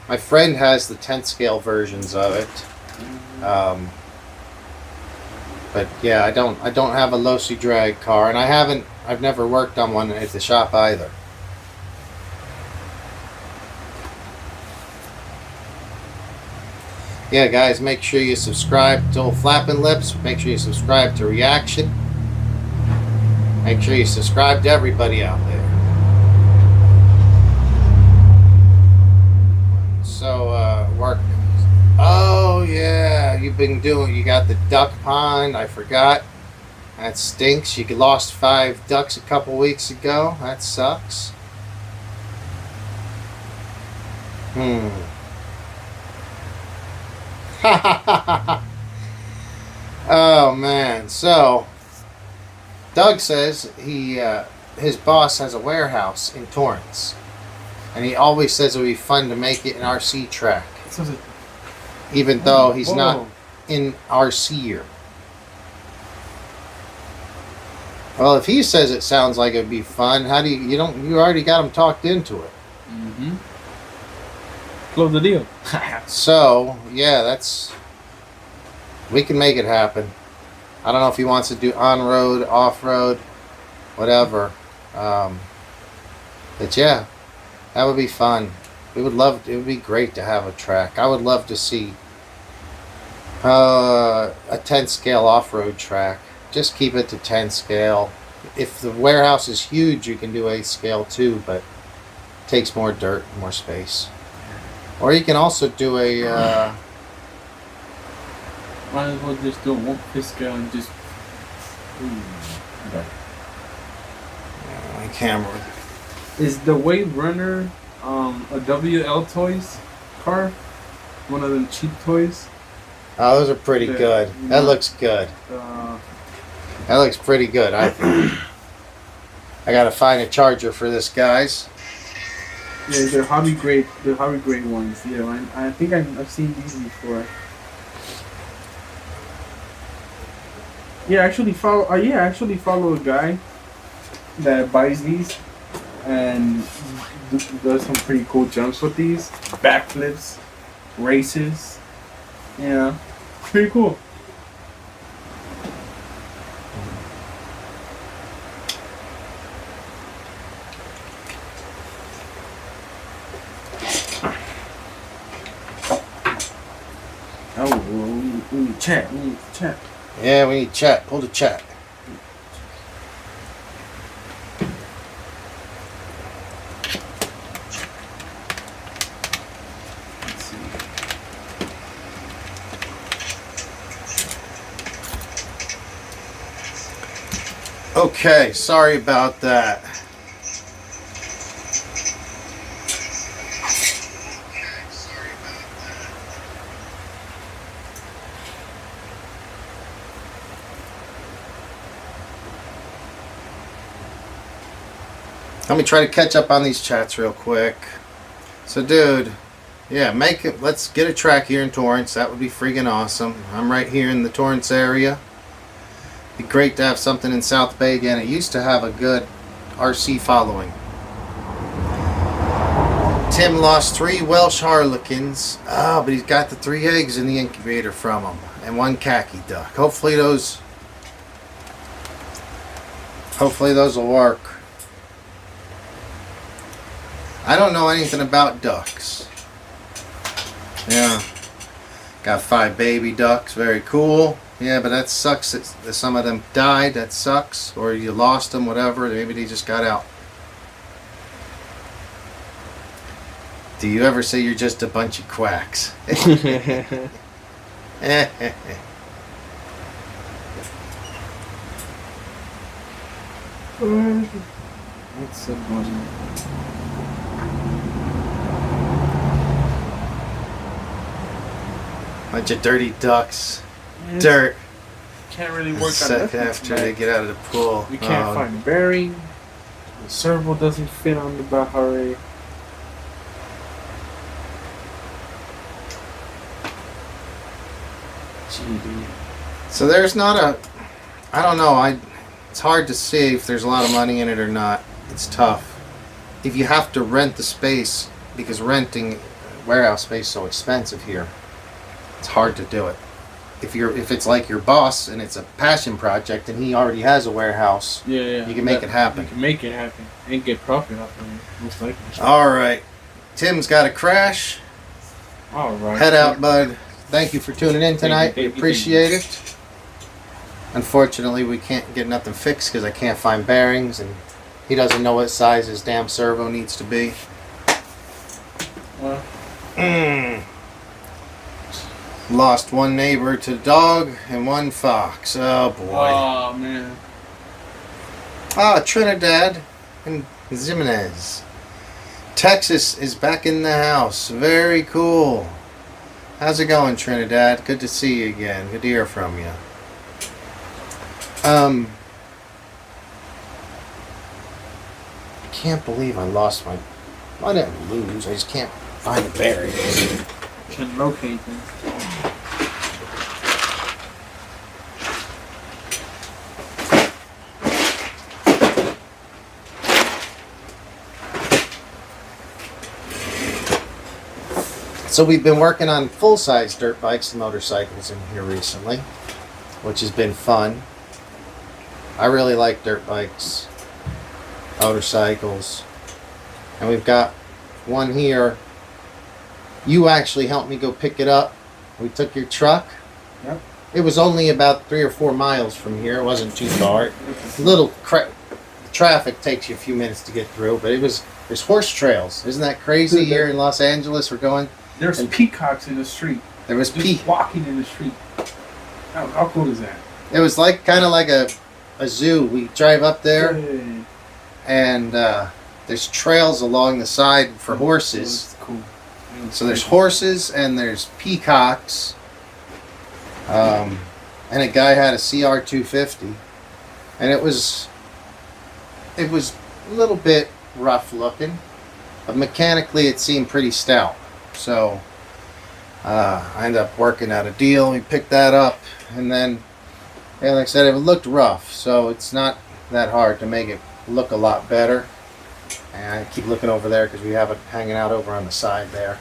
My friend has the 10th scale versions of it. But yeah, I don't have a Losi drag car, and I've never worked on one at the shop either. Yeah, guys, make sure you subscribe to Old Flapping Lips. Make sure you subscribe to Reaction. Make sure you subscribe to everybody out there. So, work. Oh, yeah, you got the duck pond. I forgot. That stinks. You lost 5 ducks a couple weeks ago. That sucks. Oh man, so Doug says his boss has a warehouse in Torrance, and he always says it would be fun to make it an RC track, even though he's not in RC year. Well, if he says it sounds like it'd be fun, how do you already got him talked into it? Mm-hmm. Close the deal. So yeah, we can make it happen. I don't know if he wants to do on-road, off-road, whatever. But yeah, that would be fun. It would be great to have a track. I would love to see a 10 scale off-road track. Just keep it to 10 scale. If the warehouse is huge, you can do 8 scale too, but it takes more dirt, more space. Or you can also do a might as well just do a 1 scale and just. Okay. my camera. Is the Wave Runner a WL Toys car? One of them cheap toys? Oh, those are pretty good. That looks good. That looks pretty good, I think. I gotta find a charger for this, guys. Yeah, they're hobby grade. They're hobby grade ones. Yeah, I think I've seen these before. Yeah, I actually follow a guy that buys these and does some pretty cool jumps with these, backflips, races. Yeah, pretty cool. Oh, we need chat. Yeah, we need chat. Pull the chat. Let's see. Okay, sorry about that. Let me try to catch up on these chats real quick. So, dude, yeah, let's get a track here in Torrance. That would be freaking awesome. I'm right here in the Torrance area. Be great to have something in South Bay again. It used to have a good RC following. Tim lost 3 Welsh Harlequins. Oh, but he's got the 3 eggs in the incubator from them. And 1 khaki duck. Hopefully those will work. I don't know anything about ducks. Yeah. Got 5 baby ducks. Very cool. Yeah, but that sucks that some of them died. That sucks. Or you lost them, whatever. Maybe they just got out. Do you ever say you're just a bunch of quacks? That's so funny. Bunch of dirty ducks. Dirt. Can't really work on Set that. after they get out of the pool. We can't find a bearing. The servo doesn't fit on the Baja Rey. GD. So there's not I don't know, it's hard to see if there's a lot of money in it or not. It's tough. If you have to rent the space, because renting warehouse space is so expensive here. It's hard to do it. If it's like your boss and it's a passion project and he already has a warehouse, Yeah. you can make it happen. You can make it happen and get profit off of it, most likely. All right. Tim's got a crash. All right. Head out, bud. Thank you for tuning in tonight. We appreciate it. Unfortunately, we can't get nothing fixed because I can't find bearings, and he doesn't know what size his damn servo needs to be. Well, Lost one neighbor to dog and one fox. Oh boy. oh man. Trinidad and Jimenez. Texas is back in the house. Very cool. How's it going, Trinidad? Good to see you again. Good to hear from you. I can't believe I lost my... I didn't lose. I just can't find the bearings. Can locate them. So we've been working on full-size dirt bikes and motorcycles in here recently, which has been fun. I really like dirt bikes, motorcycles, and we've got one here. You actually helped me go pick it up. We took your truck. Yep. It was only about 3 or 4 miles from here. It wasn't too far. Traffic takes you a few minutes to get through, but there's horse trails. Isn't that crazy? Here in Los Angeles, we're going. There's peacocks in the street. There was Just walking in the street. How cool is that? It was like kind of like a zoo. We drive up there, Hey. and there's trails along the side for horses. That's cool. So there's horses and there's peacocks. And a guy had a CR250, and it was a little bit rough looking, but mechanically it seemed pretty stout. So I ended up working out a deal. We picked that up, and then, like I said, it looked rough, so it's not that hard to make it look a lot better. And I keep looking over there because we have it hanging out over on the side there.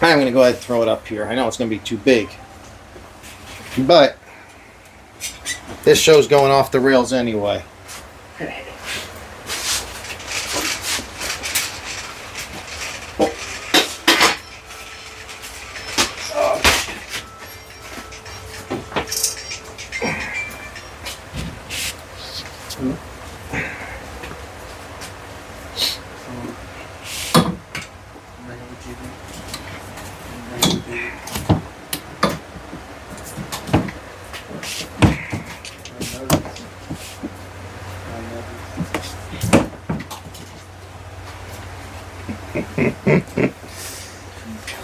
I'm going to go ahead and throw it up here. I know it's going to be too big, but this show's going off the rails anyway.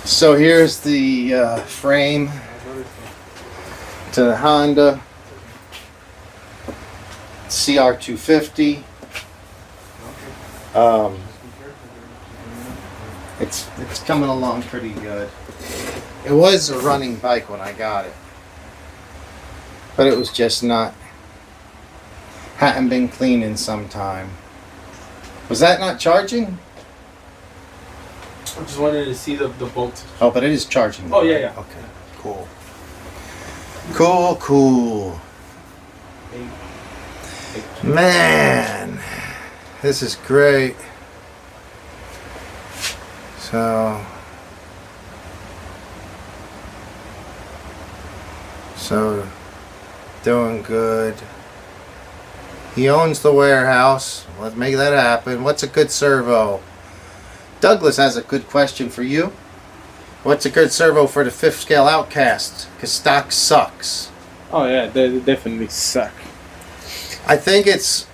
So here's the frame to the Honda CR250. It's coming along pretty good. It was a running bike when I got it, but it was just hadn't been cleaned in some time. Was that not charging? I just wanted to see the bolt. Oh, but it is charging. Oh, yeah. Okay, cool. Cool. Man, this is great. So doing good. He owns the warehouse. Let's make that happen. What's a good servo? Douglas has a good question for you. What's a good servo for the 5th scale Outcast? Because stock sucks. Oh yeah, they definitely suck. I think it's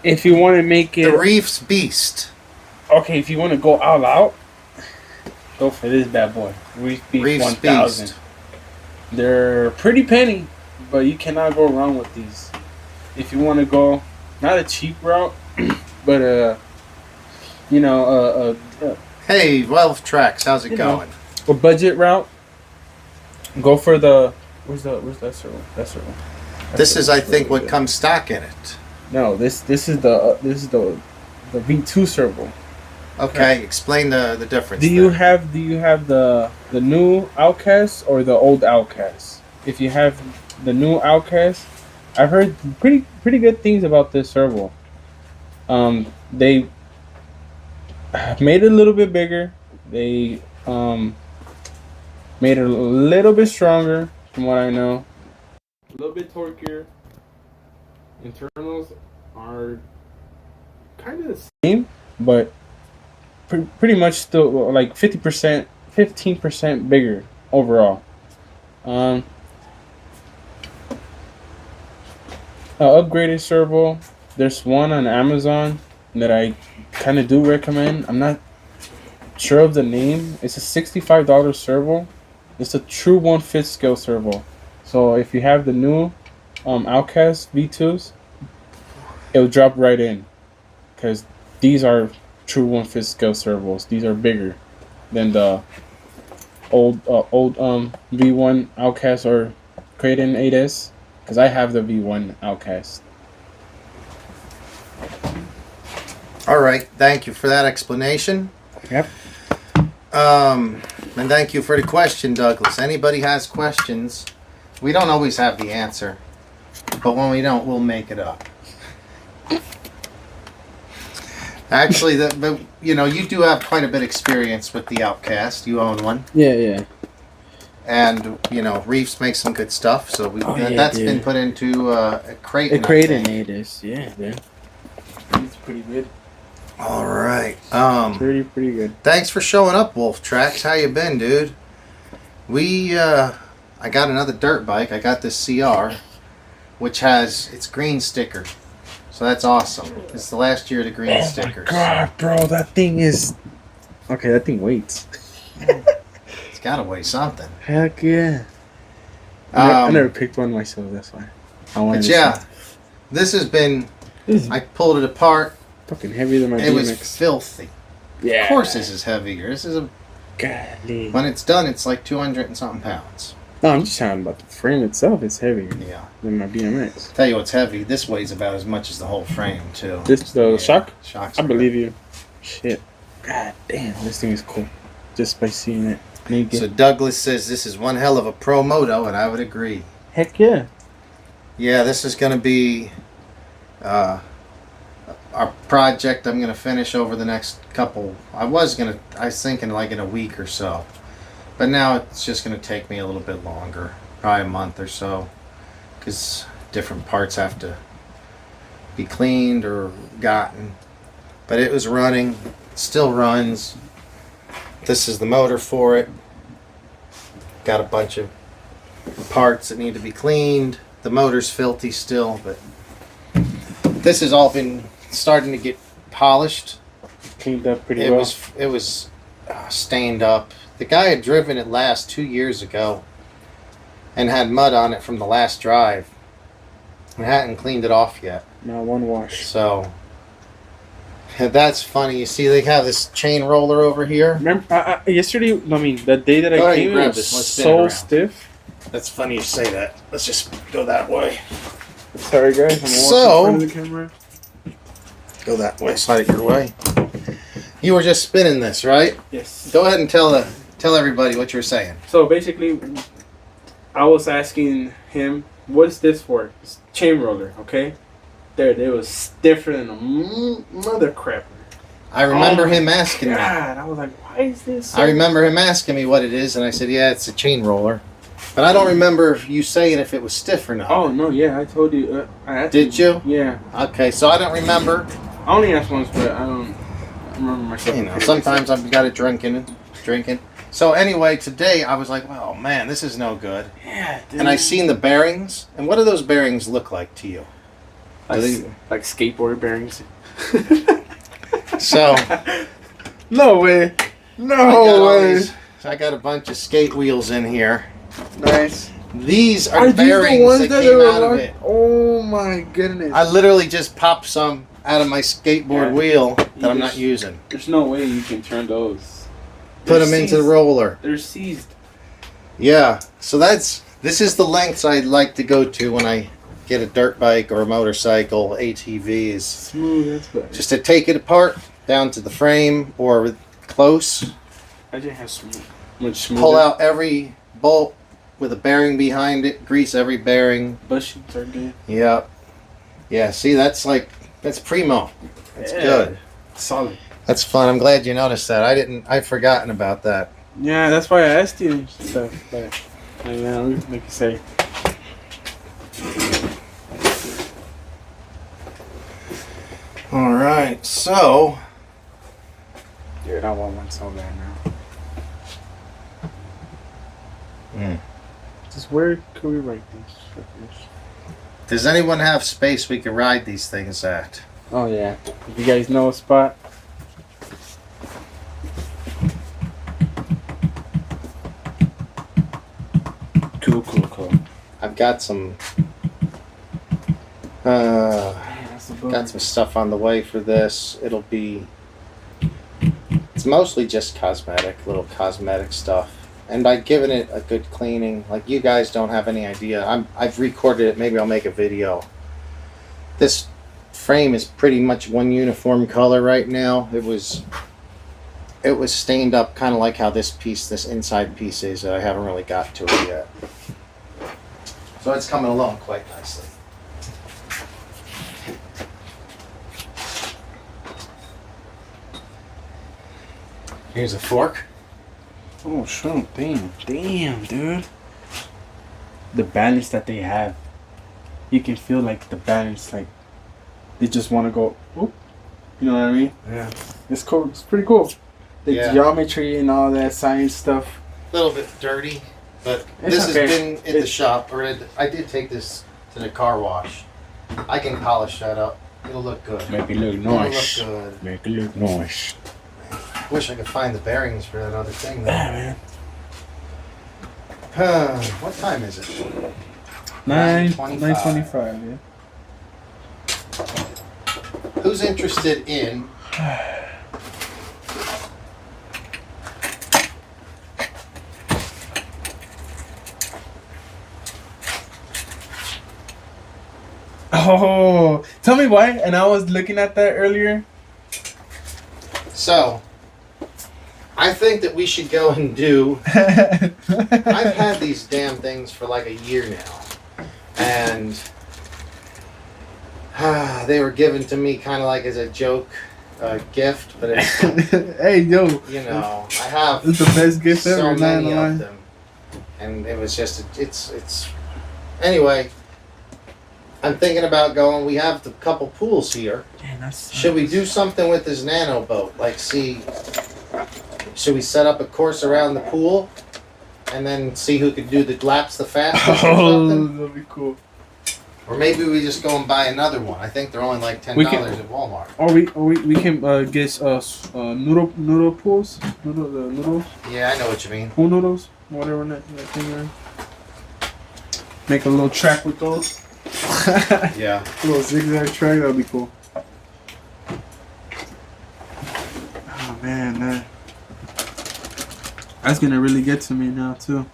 If you want to make it the Reef's Beast. okay, if you want to go all out, go for this bad boy, Reef Beast Reef's 1000. Beast. They're pretty penny, but you cannot go wrong with these. If you want to go not a cheap route, but Hey, Wealth Tracks, how's it You know. going? a budget route, go for the where's that servo? That servo. This is, I think, what comes stock in it. No, this is the V2 servo. Okay, explain the difference. Do you there. have the new Outcast or the old Outcast? If you have the new Outcast, I've heard pretty good things about this servo. They made it a little bit bigger. They made it a little bit stronger, from what I know. A little bit torquier. Internals are kind of the same, but pretty much still like 50%, 15% bigger overall. A upgraded servo. There's one on Amazon that I kind of do recommend. I'm not sure of the name. It's a $65 servo. It's a true 1/5 scale servo. So if you have the new Outcast V2s, it'll drop right in, because these are true 1/5 scale servos. These are bigger than the old V1 Outcast or Kraton 8S, because I have the V1 Outcast. All right, thank you for that explanation. Yep. And thank you for the question, Douglas. Anybody has questions, we don't always have the answer, but when we don't, we'll make it up. Actually, but you know, you do have quite a bit of experience with the Outcast. You own one. Yeah. And you know, Reefs makes some good stuff, so that's been put into a Kraton. A Kraton 8S, yeah, man. It's pretty good. All right. Pretty good. Thanks for showing up, Wolf Tracks. How you been, dude? I got another dirt bike. I got this CR, which has its green sticker. So that's awesome. It's the last year of the green stickers. Oh my god, bro, that thing is... Okay, that thing weights. It's gotta weigh something. Heck yeah. I never picked one myself, that's why. But yeah, this has been... I pulled it apart. Fucking heavier than my BMX. It was filthy. Yeah. Of course this is heavier. This is a... Golly. When it's done, it's like 200 and something pounds. No, I'm just talking about the frame itself. It's heavier Yeah. than my BMX. Tell you what's heavy. This weighs about as much as the whole frame, too. The shock? Shocks. I believe you. Shit. God damn, this thing is cool. Just by seeing it naked. So Douglas says this is one hell of a Pro Moto, and I would agree. Heck yeah. Yeah, this is going to be our project I'm going to finish over the next couple. I was thinking like in a week or so. But now it's just going to take me a little bit longer. Probably a month or so. Because different parts have to be cleaned or gotten. But it was running. It still runs. This is the motor for it. Got a bunch of parts that need to be cleaned. The motor's filthy still, but this has all been starting to get polished. Cleaned up pretty well. It was stained up. The guy had driven it last 2 years ago and had mud on it from the last drive. And hadn't cleaned it off yet. Not one wash. So that's funny. You see, they have this chain roller over here. Remember yesterday? I mean, the day that Go I ahead, came, it grab was this. Let's spin it so around. stiff. That's funny you say that. Let's just go that way. Sorry, guys. I'm walking So- in front of the camera. Go that way. Slide it your way. You were just spinning this, right? Yes. Go ahead and tell everybody what you're saying. So basically, I was asking him, "What's this for?" It's chain roller, okay? There, it was stiffer than a mother crapper. I remember him asking me. God, I was like, "Why is this?" So I remember him asking me what it is, and I said, "Yeah, it's a chain roller." But I don't remember you saying if it was stiff or not. Oh no, yeah, I told you. I asked Did you? Yeah, Okay, so I don't remember. I only asked once, but I don't remember myself. You know, sometimes I've got it drinking. So anyway, today I was like, "Oh man, this is no good." Yeah, dude. And I seen the bearings, and what do those bearings look like to you? like skateboard bearings. So No way. No way. I got a bunch of skate wheels in here. Nice. These are, Are the these bearings the ones that that came are out of locked? it. Oh my goodness. I literally just popped some out of my skateboard Yeah. wheel that You I'm not just- using. There's no way you can turn those. Put They're them into the seized. roller. They're seized. Yeah. So this is the lengths I'd like to go to when I get a dirt bike or a motorcycle, ATV, is Smooth as butter. just to take it apart, down to the frame or close. I just have some much smoother. Pull out every bolt with a bearing behind it. Grease every bearing. Bushings are good. Yep. Yeah, see, that's primo. That's good. Solid. That's fun. I'm glad you noticed that. I'd forgotten about that. Yeah, that's why I asked you and stuff. But like you say. All right, so. Dude, I want one so bad now. Just where could we write these? Does anyone have space we can ride these things at? Oh yeah. If you guys know a spot. Cool. I've got some. Got some stuff on the way for this. It'll be. It's mostly just little cosmetic stuff. And by giving it a good cleaning, like you guys don't have any idea. I've recorded it. Maybe I'll make a video. This frame is pretty much one uniform color right now. It was stained up kind of like how this inside piece is. I haven't really got to it yet. So it's coming along quite nicely. Here's a fork. Oh, sure. Damn, dude. The balance that they have. You can feel like the balance, like they just want to go, whoop. You know what I mean? Yeah. It's cool. It's pretty cool. The geometry and all that science stuff. A little bit dirty, but It's this okay. has been in the shop, or I did take this to the car wash. I can polish that up. It'll look good. Make it look It'll nice. look good. Make it look nice. Wish I could find the bearings for that other thing though. Yeah, man. What time is it? 9:25. Yeah. Who's interested in Oh, tell me why. And I was looking at that earlier. So, I think that we should go and do. I've had these damn things for like a year now, and they were given to me kind of like as a joke gift, but it's, Hey, yo. you know, I have It's the best gift so ever, man. many of them, and it was just it's. Anyway, I'm thinking about going. We have a couple pools here. Man, Should we do something with this nano boat? Like, should we set up a course around the pool, and then see who could do the laps the fastest or Oh, something? that'd be cool. Or maybe we just go and buy another one. I think they're only like $10 at Walmart. Or we can get noodle pools, noodles, Yeah, I know what you mean. pool noodles, whatever that thing is. Make a little track with those. Yeah. A little zigzag track, that'd be cool. Oh man, that's gonna really get to me now too.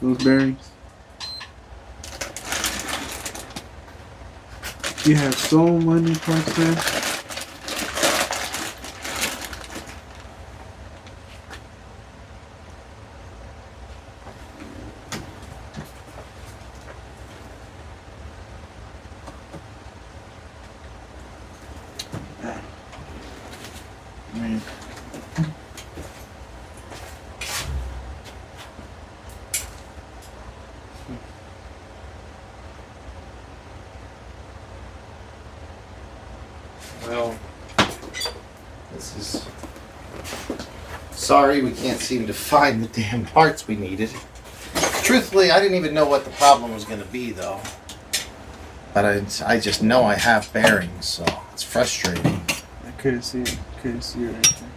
Those bearings. You have so many parts there. Man. Well, this is. Sorry, we can't seem to find the damn parts we needed. Truthfully, I didn't even know what the problem was going to be, though. But I just know I have bearings, so it's frustrating. I couldn't see it. Couldn't see it right there.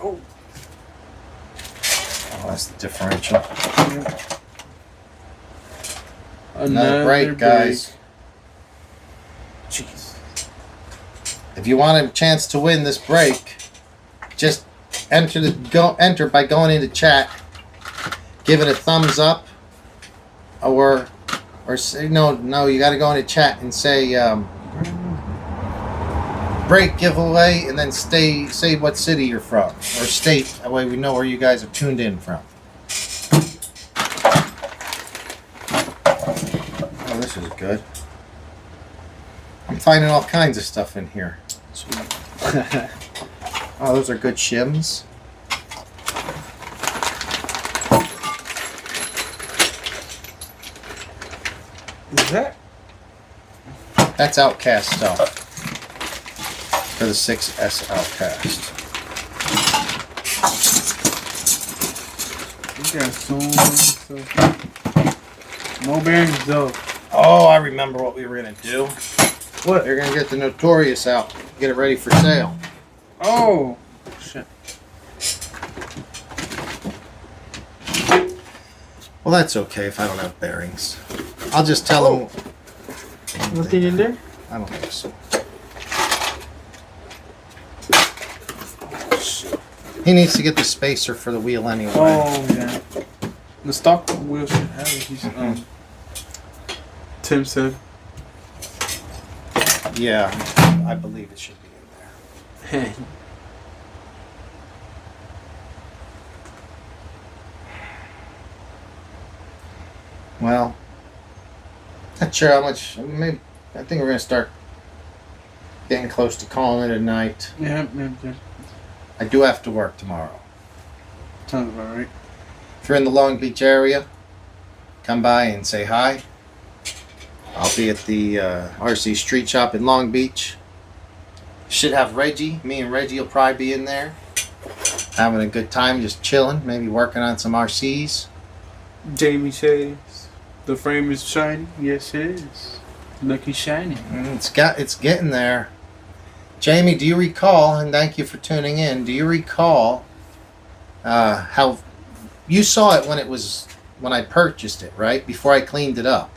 Oh, that's the differential. Another brake, guys. Jeez. If you want a chance to win this break, just enter by going into chat, give it a thumbs up, or say no. You got to go into chat and say break giveaway, and then say what city you're from or state. That way we know where you guys have tuned in from. Oh, this is good. I'm finding all kinds of stuff in here. Oh, those are good shims. Is that? That's Outcast stuff. For the 6S Outcast. You got so much stuff. No bearings though. Oh, I remember what we were gonna do. What? They're gonna get the Notorious out. Get it ready for sale. Oh. Shit. Well, that's okay if I don't have bearings. I'll just tell them. Nothing in there? I don't think so. He needs to get the spacer for the wheel anyway. Oh yeah. The stock wheel should have it. He's, Tim said. Yeah, I believe it should be in there. Hey. Well, not sure how much. Maybe I think we're gonna start getting close to calling it a night. Yeah. I do have to work tomorrow. Sounds about right. If you're in the Long Beach area, come by and say hi. I'll be at the RC Street Shop in Long Beach. Should have Reggie. Me and Reggie will probably be in there. Having a good time, just chilling. Maybe working on some RCs. Jamie says the frame is shiny. Yes, it is. Looking shiny. It's getting there. Jamie, do you recall, and thank you for tuning in, do you recall how you saw it when I purchased it, right? Before I cleaned it up.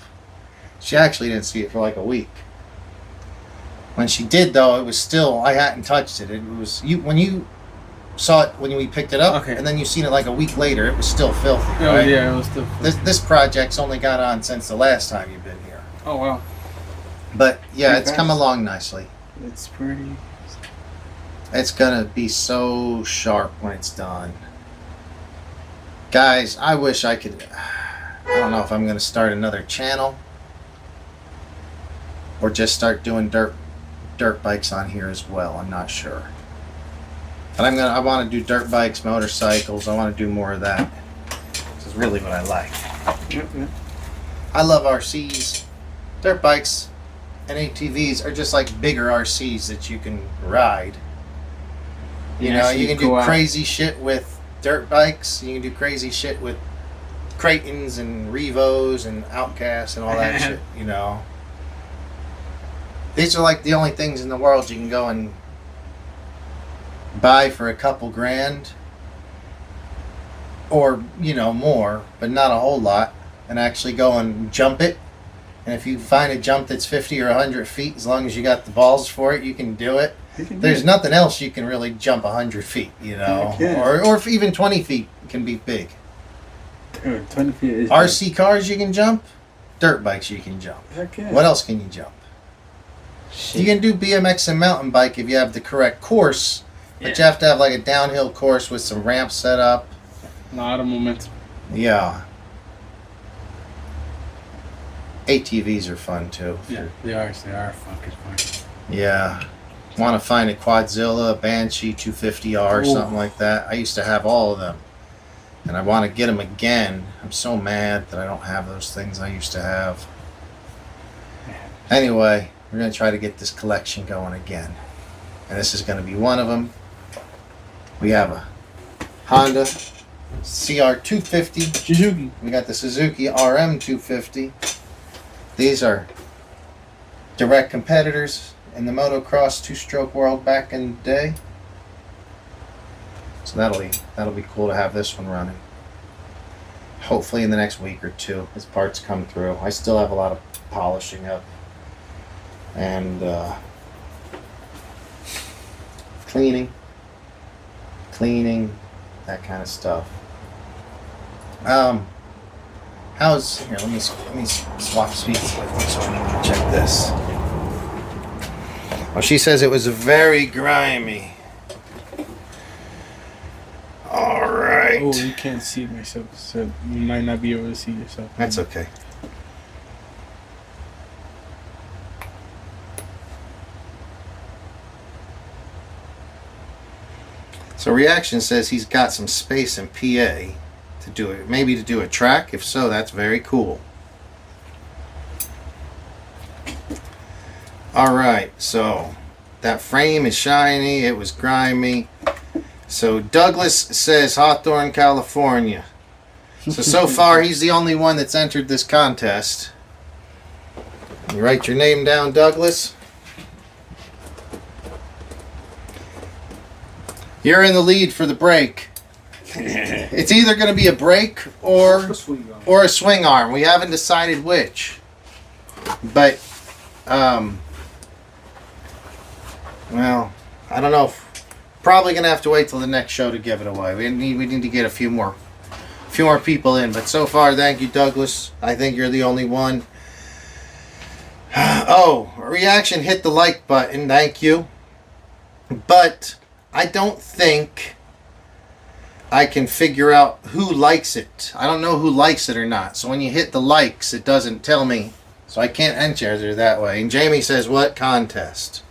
She actually didn't see it for like a week. When she did, though, it was still, I hadn't touched it. It was, when you saw it when we picked it up, okay. And then you seen it like a week later, it was still filthy, Oh right? yeah, it was still. This project's only got on since the last time you've been here. Oh wow. But yeah, Pretty it's fast. come along nicely. It's pretty. It's gonna be so sharp when it's done. Guys, I wish I could. I don't know if I'm gonna start another channel or just start doing dirt bikes on here as well. I'm not sure. But I want to do dirt bikes, motorcycles. I want to do more of that. This is really what I like. Yep. I love RCs. Dirt bikes and ATVs are just like bigger RCs that you can ride. You know, you can do crazy shit with dirt bikes. You can do crazy shit with Creightons and Revos and Outcasts and all that shit, you know. These are like the only things in the world you can go and buy for a couple grand or, you know, more, but not a whole lot, and actually go and jump it. And if you find a jump that's 50 or 100 feet, as long as you got the balls for it, you can do it. There's nothing else you can really jump 100 feet, you know, or if even 20 feet can be big. Dude, 20 feet is RC cars you can jump, dirt bikes you can jump. What else can you jump? Shit. You can do BMX and mountain bike if you have the correct course, but you have to have like a downhill course with some ramps set up. A lot of momentum. Yeah. ATVs are fun too. Yeah, they are fucking fun. Yeah. Want to find a Quadzilla, a Banshee 250R, Ooh. something like that. I used to have all of them. And I want to get them again. I'm so mad that I don't have those things I used to have. Anyway, we're going to try to get this collection going again. And this is going to be one of them. We have a Honda CR250. Suzuki. We got the Suzuki RM250. These are direct competitors in the motocross two-stroke world back in the day. So that'll be cool to have this one running. Hopefully in the next week or two, as parts come through. I still have a lot of polishing up and cleaning, that kind of stuff. How's here? Let me swap speeds with me so I can check this. Well, she says it was very grimy. All right. Oh, you can't see myself, so you might not be able to see yourself. That's okay. So Reaction says he's got some space in PA to do it, maybe to do a track. If so, that's very cool. All right, so that frame is shiny. It was grimy. So Douglas says Hawthorne, California. So far he's the only one that's entered this contest. You write your name down, Douglas. You're in the lead for the brake. It's either going to be a brake or a swing arm. We haven't decided which. But, well, I don't know. Probably going to have to wait till the next show to give it away. We need to get a few more people in. But so far, thank you, Douglas. I think you're the only one. Oh, Reaction hit the like button. Thank you. But I don't think I can figure out who likes it. I don't know who likes it or not. So when you hit the likes, it doesn't tell me. So I can't enter it that way. And Jamie says, what contest?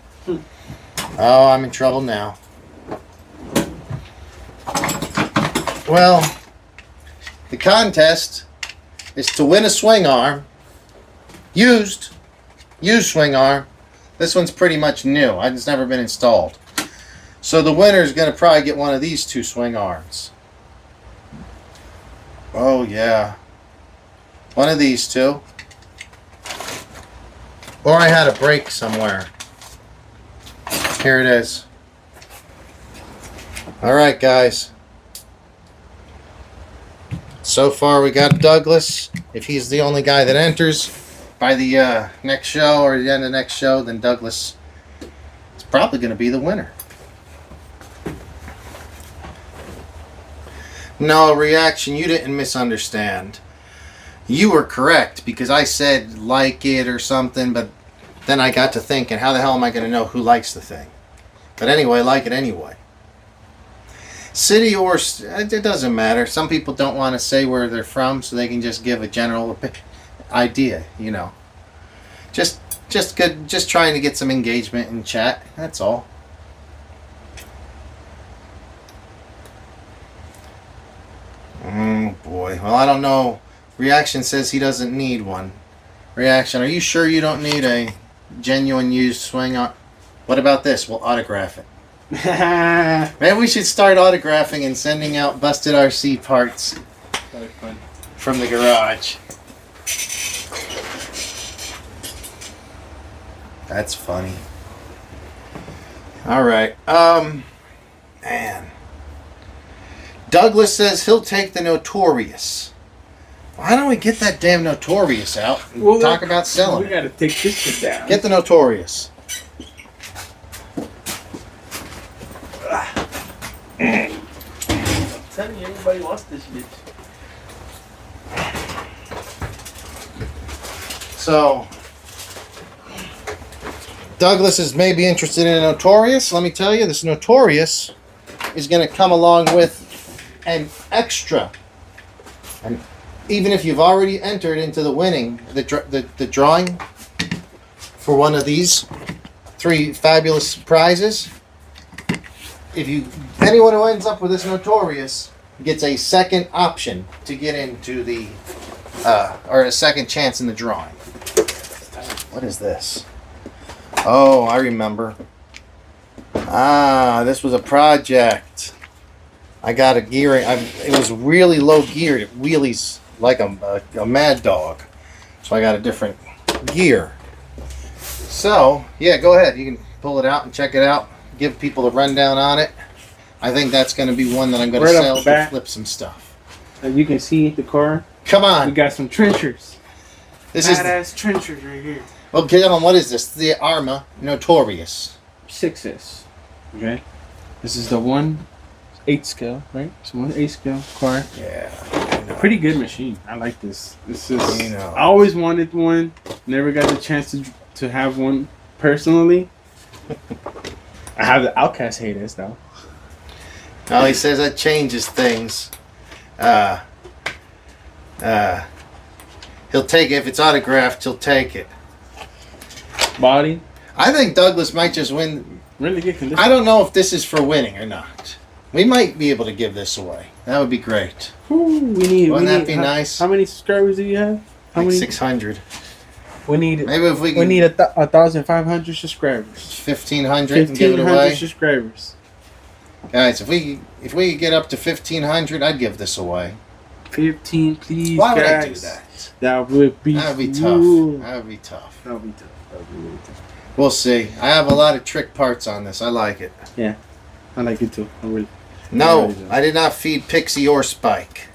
Oh, I'm in trouble now. Well, the contest is to win a swing arm. Used swing arm. This one's pretty much new. It's never been installed. So the winner is going to probably get one of these two swing arms. Oh, yeah. One of these two. Or I had a break somewhere. Here it is. All right, guys. So far we got Douglas. If he's the only guy that enters by the next show or the end of the next show, then Douglas is probably going to be the winner. No, Reaction, you didn't misunderstand. You were correct because I said like it or something, but then I got to thinking, how the hell am I going to know who likes the thing? But anyway, like it anyway. City or... it doesn't matter. Some people don't want to say where they're from, so they can just give a general idea, you know. Just trying to get some engagement in chat. That's all. Oh boy. Well, I don't know. Reaction says he doesn't need one. Reaction, are you sure you don't need a genuine used swing on? What about this? We'll autograph it. Maybe we should start autographing and sending out busted RC parts from the garage. That's funny. All right. Man. Douglas says he'll take the Notorious. Why don't we get that damn Notorious out and talk about selling it? We gotta take this shit down. Get the Notorious. I'm telling you, everybody wants this shit. So, Douglas is maybe interested in a Notorious. Let me tell you, this Notorious is going to come along with an extra. And even if you've already entered into the winning, the drawing for one of these 3 fabulous prizes, anyone who ends up with this Notorious gets a second option to get into the, or a second chance in the drawing. What is this? Oh, I remember. This was a project. I got a gearing. It was really low geared. It wheelies like a mad dog. So I got a different gear. So, yeah, go ahead. You can pull it out and check it out. Give people a rundown on it. I think that's going to be one that I'm going to sell to flip some stuff. You can see the car. Come on. We got some trenchers. This is badass trenchers right here. Well, get on. What is this? The Arrma Notorious. 6S. Okay. This is the 1/8 scale, right? It's 1/8 scale car. Yeah. Pretty good machine. I like this. This is. I always wanted one. Never got the chance to have one personally. I have the Outcast haters though. Oh, he says that changes things. He'll take it if it's autographed. He'll take it. Body, I think Douglas might just win. really good condition. I don't know if this is for winning or not. We might be able to give this away. That would be great. Ooh, Wouldn't that be nice? How many subscribers do you have? How Like many? 600. We need. Maybe if we We can need 1,500 subscribers. 1,500 and give it 1,500 away. subscribers. Guys, if we could get up to 1,500, I'd give this away. 15, please. Why would guys. I do that? That would be. That would be tough. Ooh. That would be tough. That would be tough. That would be really tough. We'll see. I have a lot of trick parts on this. I like it. I like it too. I really. No, I did not feed Pixie or Spike.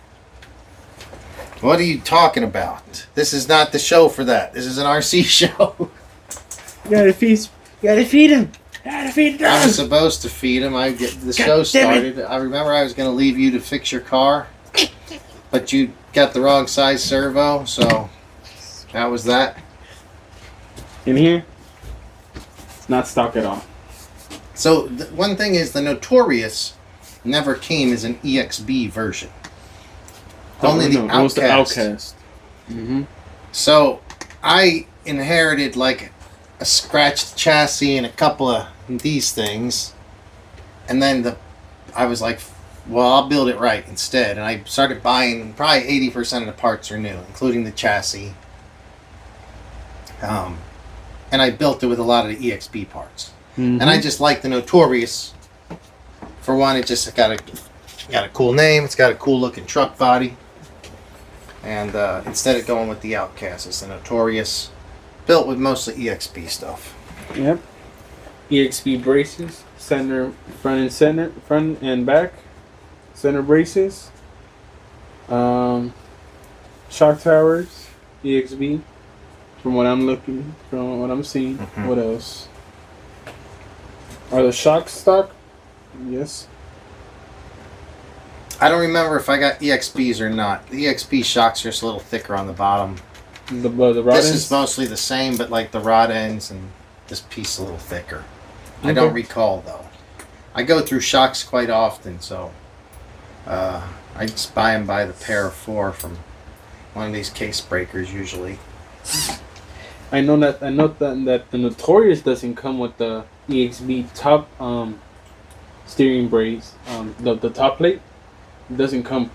What are you talking about? This is not the show for that. This is an RC show. You gotta feed. You gotta feed him. You gotta feed I was him. supposed to feed him. I get the God show damn it. started. I remember I was going to leave you to fix your car, but you got the wrong size servo, so that was that. In here, it's not stock at all. So one thing is the Notorious never came as an EXB version. Only the It was the Outcast. Outcast. Mm-hmm. So I inherited like a scratched chassis and a couple of these things, and then I was like, well, I'll build it right instead. And I started buying probably 80% of the parts are new, including the chassis. And I built it with a lot of the EXP parts. Mm-hmm. And I just like the Notorious. For one, it just got a cool name. It's got a cool looking truck body. And instead of going with the Outcast, it's the Notorious, built with mostly EXP stuff. Yep. EXP braces, front and back, center braces. Shock towers, EXB. From what I'm seeing. Mhm. What else? Are the shocks stock? Yes. I don't remember if I got EXPs or not. The EXP shocks are just a little thicker on the bottom. The rod This ends? is mostly the same, but like the rod ends and this piece a little thicker. I Okay. don't recall though. I go through shocks quite often, so I just buy them by the pair of 4 from one of these case breakers usually. I know that the Notorious doesn't come with the EXB top steering brace. The top plate doesn't come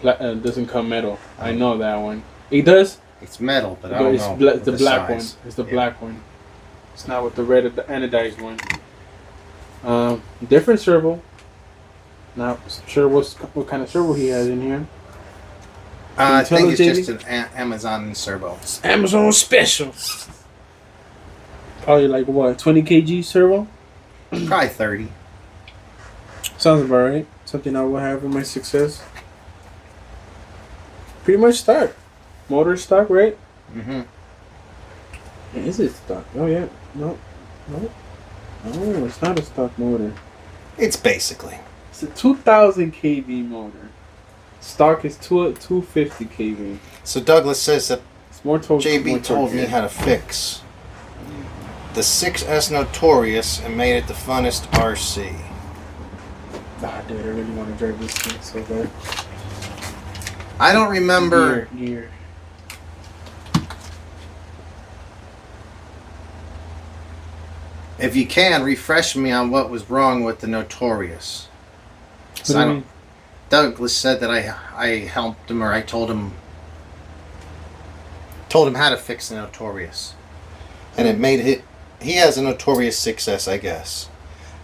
metal. I know that one. It does. It's metal, but I But don't it's know. the black one. size. It's the Yeah. black one. It's not with the red anodized one. Different servo. Not sure what kind of servo he has in here. I you tell think us, it's just JB? an Amazon servo. Amazon special. Probably like what, 20 kg servo? Probably 30. Sounds about right. Something I will have with my success. Pretty much stock. Motor stock, right? Mm-hmm. Is it stock? Oh yeah. No. Oh, it's not a stock motor. It's basically. It's a 2,000 kV motor. Stock is 250 kV. So Douglas says that It's more torque. more JB torque told me here. how to fix the 6S Notorious and made it the funnest RC. Ah, dude, I really want to drive this thing so bad. I don't remember. Gear. If you can, refresh me on what was wrong with the Notorious. What So do I you don't- mean? Douglas said that I helped him, or I told him how to fix the Notorious, and it made it. He has a Notorious 6S, I guess,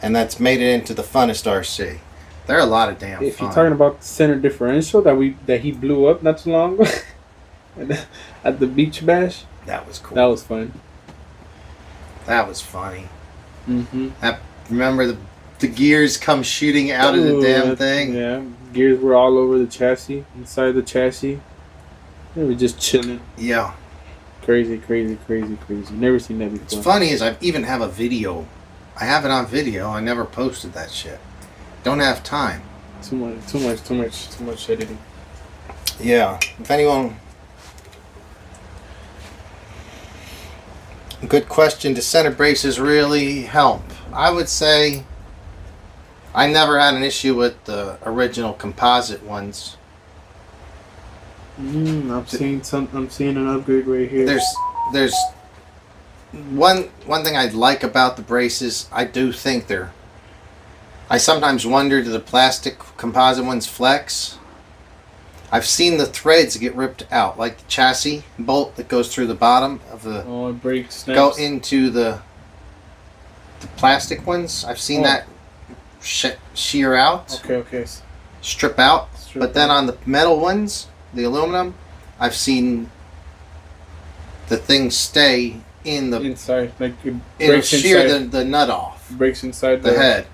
and that's made it into the funnest RC. They're a lot of damn If fun. you're talking about the center differential that he blew up not too long ago at the beach bash, That was cool. that was fun. That was funny. Mm-hmm. Remember the gears come shooting out of the damn thing? Yeah, gears were all over the chassis, inside the chassis. They were just chilling. Yeah. Crazy. Never seen that What's before. funny is I even have a video. I have it on video. I never posted that shit. Don't have time. Too much editing. Yeah. If anyone... Good question. Do center braces really help? I would say I never had an issue with the original composite ones. I'm seeing an upgrade right here. There's one thing I like about the braces. I do think they're. I sometimes wonder, do the plastic composite ones flex? I've seen the threads get ripped out, like the chassis bolt that goes through the bottom of the. Oh, it breaks. Go into the plastic ones. I've seen that shear out. Okay. Strip out. But then on the metal ones, the aluminum, I've seen the thing stay in the inside, like it'll shear the nut off. Breaks inside the head.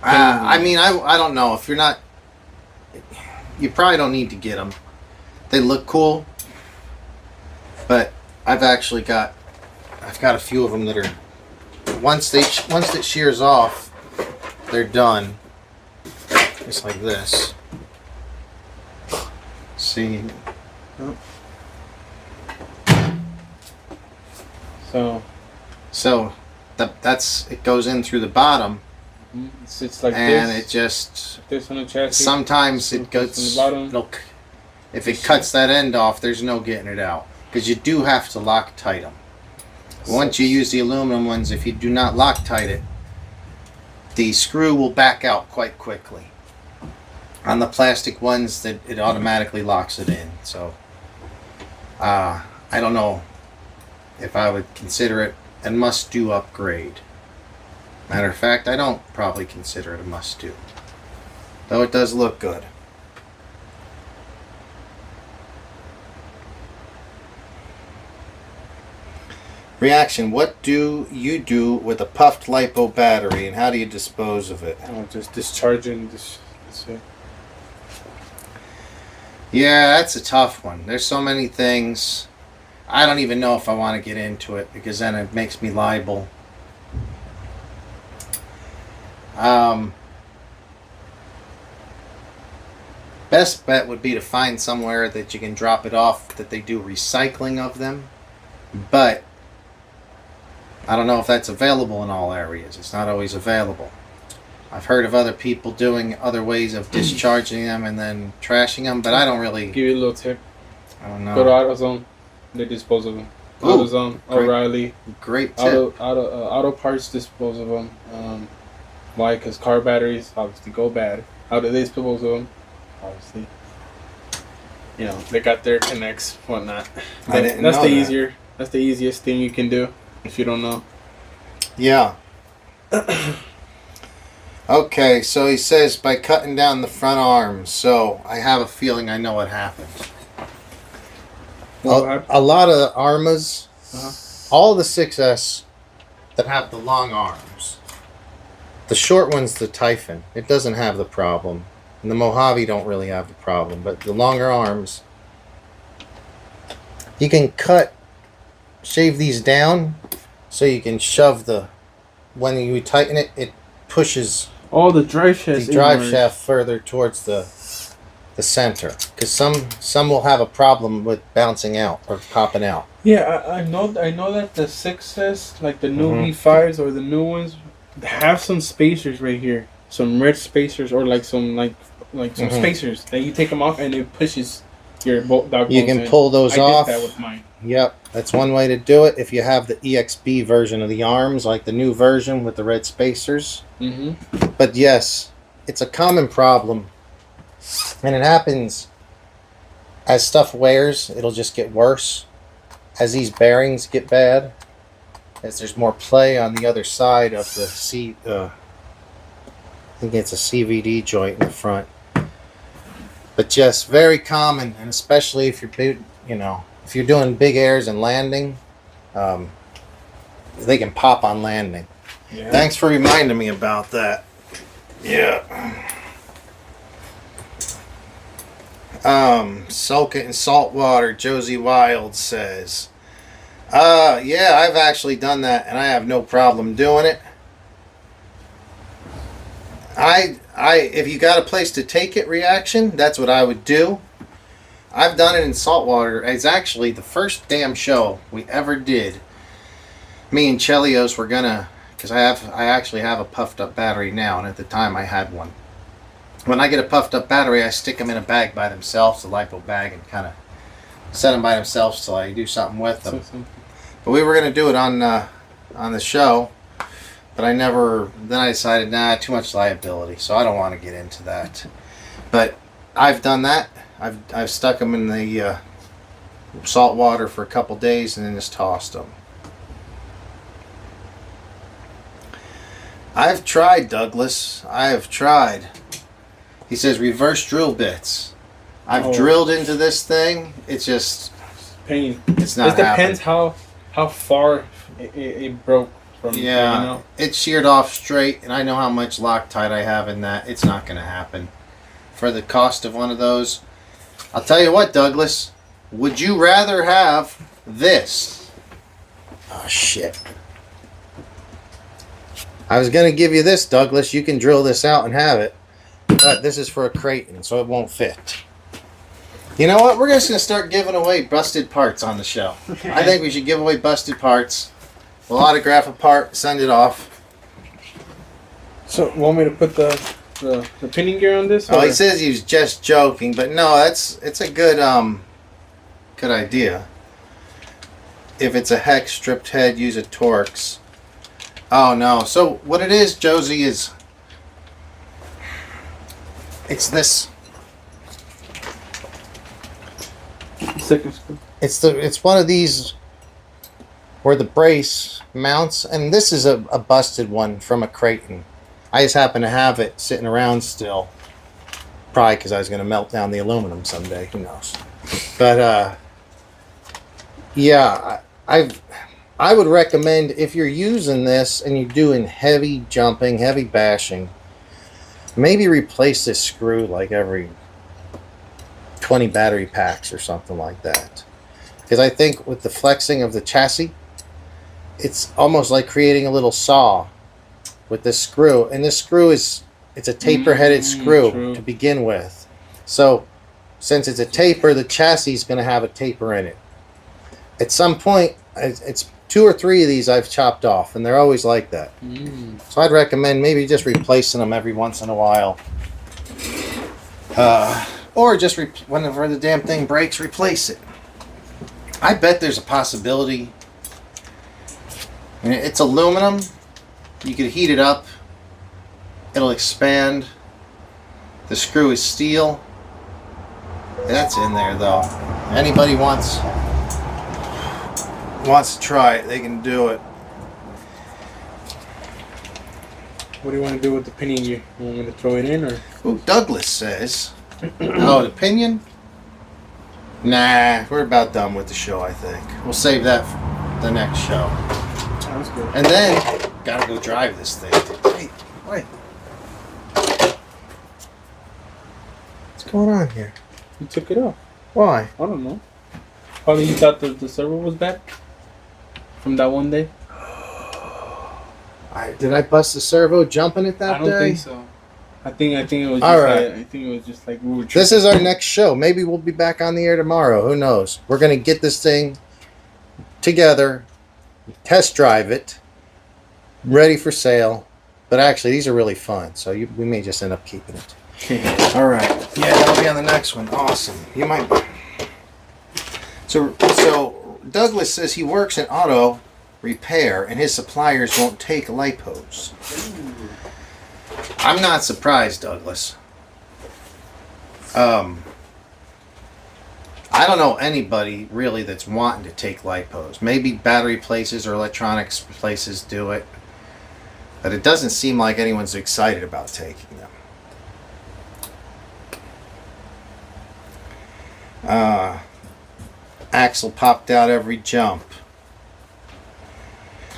I mean, I don't know if you're not. You probably don't need to get them. They look cool, but I've got a few of them that are once it shears off, they're done. Just like this. See. So that's it goes in through the bottom. It's like and this. It just this on the chassis. Sometimes it goes. If it cuts that end off, there's no getting it out because you do have to Loctite them. Once you use the aluminum ones, if you do not Loctite it, the screw will back out quite quickly. On the plastic ones, that it automatically locks it in. So I don't know if I would consider it a must-do upgrade. Matter of fact, I don't probably consider it a must-do. Though it does look good. Reaction: what do you do with a puffed LiPo battery and how do you dispose of it? Oh, just discharging this. Yeah, that's a tough one. There's so many things. I don't even know if I want to get into it because then it makes me liable. Best bet would be to find somewhere that you can drop it off, that they do recycling of them. But I don't know if that's available in all areas. It's not always available. I've heard of other people doing other ways of discharging them and then trashing them, but I don't really. Give you a little tip. I don't know. Go to AutoZone. They dispose of them. AutoZone, O'Reilly. Great tip. Auto Parts dispose of them. Why? Because car batteries obviously go bad. How do they dispose of them? Obviously, they got their connects, whatnot. I didn't know that. That's the easiest thing you can do if you don't know. Yeah. Okay, so he says by cutting down the front arms. So I have a feeling I know what happened. A lot of the Arrmas, all the 6S that have the long arms. The short one's the Typhon. It doesn't have the problem. And the Mojave don't really have the problem. But the longer arms, you can shave these down so you can shove when you tighten it, it pushes the drive shaft further towards the center. Because some will have a problem with bouncing out or popping out. Yeah, I know that the 6S, like the new V5s or the new ones, have some spacers right here. Some red spacers or like some some spacers that you take them off and it pushes your dog bones. You can pull those off. I did that with mine. Yep, that's one way to do it. If you have the EXB version of the arms, like the new version with the red spacers. But yes, it's a common problem. And it happens as stuff wears, it'll just get worse. As these bearings get bad, as there's more play on the other side of the I think it's a CVD joint in the front. But yes, very common, and especially if you're doing big airs and landing, they can pop on landing. Yeah. Thanks for reminding me about that. Yeah. Soak it in salt water, Josie Wild says. Yeah, I've actually done that and I have no problem doing it. If you got a place to take it, Reaction, that's what I would do. I've done it in salt water. It's actually the first damn show we ever did. Me and Chelios were gonna, because I actually have a puffed up battery now, and at the time I had one. When I get a puffed up battery, I stick them in a bag by themselves, a LiPo bag, and kind of set them by themselves so I do something with them. But we were going to do it on the show, but then I decided, nah, too much liability, so I don't want to get into that. But I've done that. I've stuck them in the salt water for a couple days and then just tossed them. I've tried, Douglas. I have tried. He says reverse drill bits. I've drilled into this thing. It's just pain. It's not. It depends how far it broke from. Yeah, you know? It sheared off straight, and I know how much Loctite I have in that. It's not going to happen. For the cost of one of those, I'll tell you what, Douglas. Would you rather have this? Oh shit. I was going to give you this, Douglas. You can drill this out and have it. But this is for a Creighton, so it won't fit. You know what? We're just going to start giving away busted parts on the show. I think we should give away busted parts. We'll autograph a part, send it off. So, want me to put the pinning gear on this? Oh, he says he was just joking, but no, it's a good good idea. If it's a hex stripped head, use a Torx. Oh no! So what it is, Josie, is it's this. Second screw. It's one of these where the brace mounts, and this is a busted one from a Creighton. I just happen to have it sitting around still, probably because I was going to melt down the aluminum someday. Who knows? But yeah, I would recommend if you're using this and you're doing heavy jumping, heavy bashing, maybe replace this screw like every 20 battery packs or something like that. Because I think with the flexing of the chassis, it's almost like creating a little saw with this screw. And this screw it's a taper-headed screw to begin with. So since it's a taper, the chassis is going to have a taper in it. At some point, it's 2 or 3 of these I've chopped off, and they're always like that. So I'd recommend maybe just replacing them every once in a while. Or just whenever the damn thing breaks, replace it. I bet there's a possibility. It's aluminum. You could heat it up. It'll expand. The screw is steel. That's in there, though. Anybody wants to try it, they can do it. What do you want to do with the pinion gear? You want me to throw it in, or? Ooh, Douglas says. Oh, the pinion? Nah, we're about done with the show, I think. We'll save that for the next show. Sounds good. And then, gotta go drive this thing. Wait. What's going on here? You took it off. Why? I don't know. Probably you thought the servo was bad from that one day. Did I bust the servo jumping it that day? I don't think so. I think it was. All right. I think it was just like we were. This is our next show. Maybe we'll be back on the air tomorrow. Who knows? We're gonna get this thing together, test drive it, ready for sale. But actually, these are really fun, so we may just end up keeping it. All right. Yeah, that'll be on the next one. Awesome. You might. So Douglas says he works in auto repair, and his suppliers won't take lipos. I'm not surprised, Douglas. I don't know anybody really that's wanting to take lipos. Maybe battery places or electronics places do it, but it doesn't seem like anyone's excited about taking them. Axle popped out every jump.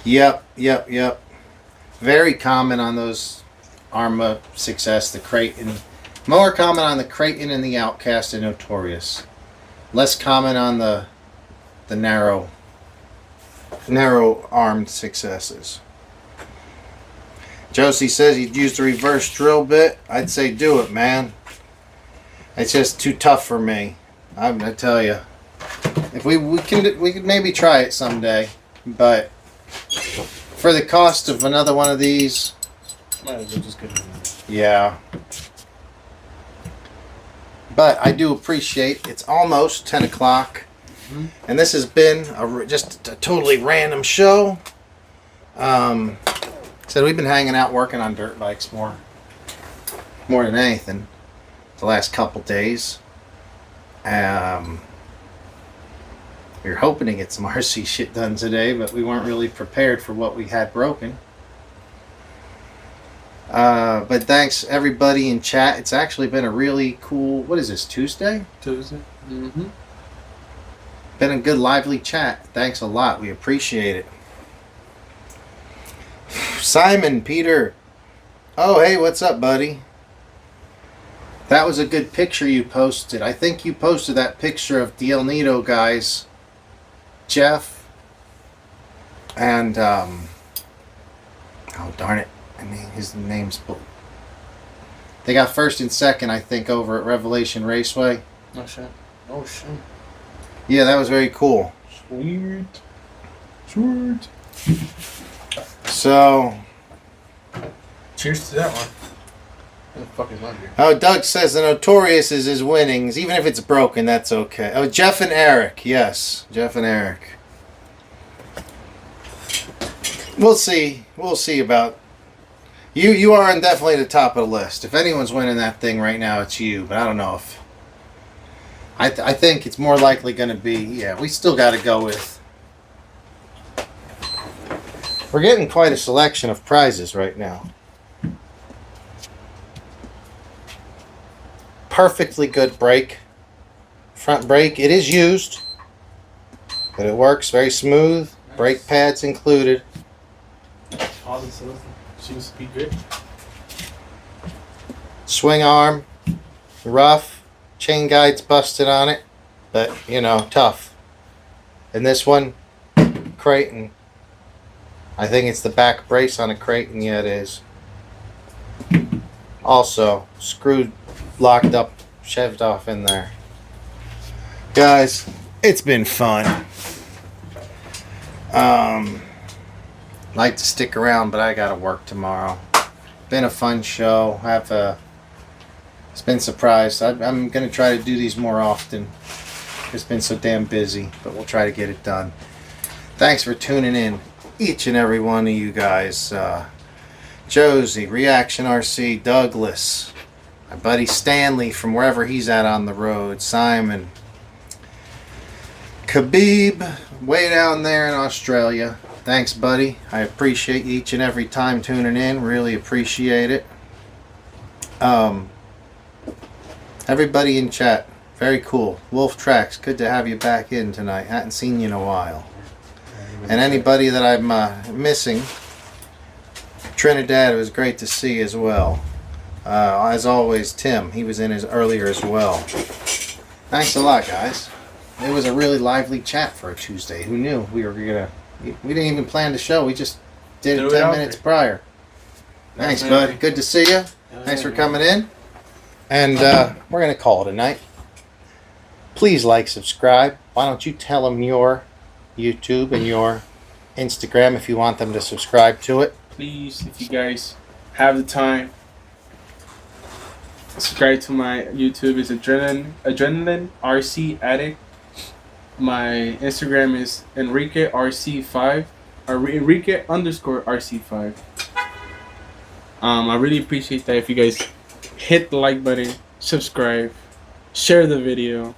Yep. Very common on those Arrma 6S, the Creighton. More common on the Creighton and the Outcast and Notorious. Less common on the narrow armed 6Ss. Josie says he'd use the reverse drill bit. I'd say do it, man. It's just too tough for me. I'm gonna tell you. If we could maybe try it someday, but For the cost of another one of these, Might as well just get it. yeah. But I do appreciate it's almost 10 o'clock. And this has been just a totally random show. So we've been hanging out working on dirt bikes more than anything the last couple days. We were hoping to get some RC shit done today, but we weren't really prepared for what we had broken. But thanks everybody in chat. It's actually been a really cool, what is this, Tuesday? Tuesday. Mm-hmm. Been a good lively chat. Thanks a lot. We appreciate it. Simon, Peter. Oh, hey, what's up, buddy? That was a good picture you posted. I think you posted that picture of the El Nido guys. Jeff. And, oh, darn it. I mean, his name's... They got first and second, I think, over at Revelation Raceway. Oh, shit. Oh, shit. Yeah, that was very cool. Sweet. Sweet. So... Cheers to that one. What the fuck is on here? Oh, Doug says the Notorious is his winnings. Even if it's broken, that's okay. Oh, Jeff and Eric. Yes, Jeff and Eric. We'll see. We'll see about... You are on definitely the top of the list. If anyone's winning that thing right now, it's you. But I don't know if... I think it's more likely going to be... Yeah, we still got to go with... We're getting quite a selection of prizes right now. Perfectly good brake. Front brake. It is used. But it works very smooth. Nice. Brake pads included. All this stuff seems to be good. Swing arm. Rough. Chain guides busted on it. But, you know, tough. And this one, Creighton. I think it's the back brace on a Creighton. Yeah, it is. Also, screwed, locked up, shoved off in there. Guys, it's been fun. Like to stick around, but I gotta work tomorrow. Been a fun show. It's been surprised. I'm gonna try to do these more often. It's been so damn busy, but we'll try to get it done. Thanks for tuning in, each and every one of you guys. Josie, Reaction RC, Douglas, my buddy Stanley from wherever he's at on the road, Simon, Khabib, way down there in Australia. Thanks, buddy. I appreciate each and every time tuning in. Really appreciate it. Everybody in chat, very cool. Wolf Tracks, good to have you back in tonight. Hadn't seen you in a while. And anybody that I'm missing, Trinidad, it was great to see as well. As always, Tim, he was in his earlier as well. Thanks a lot, guys. It was a really lively chat for a Tuesday. Who knew we didn't even plan the show. We just did it 10 minutes prior. Thanks, bud. Good to see you. Thanks for coming in. And we're going to call it a night. Please like, subscribe. Why don't you tell them your YouTube and your Instagram if you want them to subscribe to it. Please, if you guys have the time, subscribe to my YouTube. It's Adrenaline RC Addict. My Instagram is Enrique RC5 or Enrique _ RC5. I really appreciate that if you guys hit the like button, subscribe, share the video,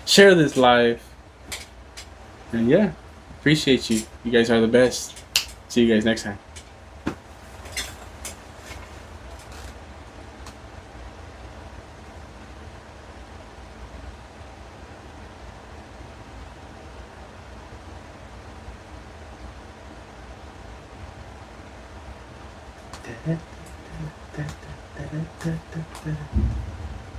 share this live, and yeah, appreciate you. You guys are the best. See you guys next time. Da, da, da, da, da, da, da, da.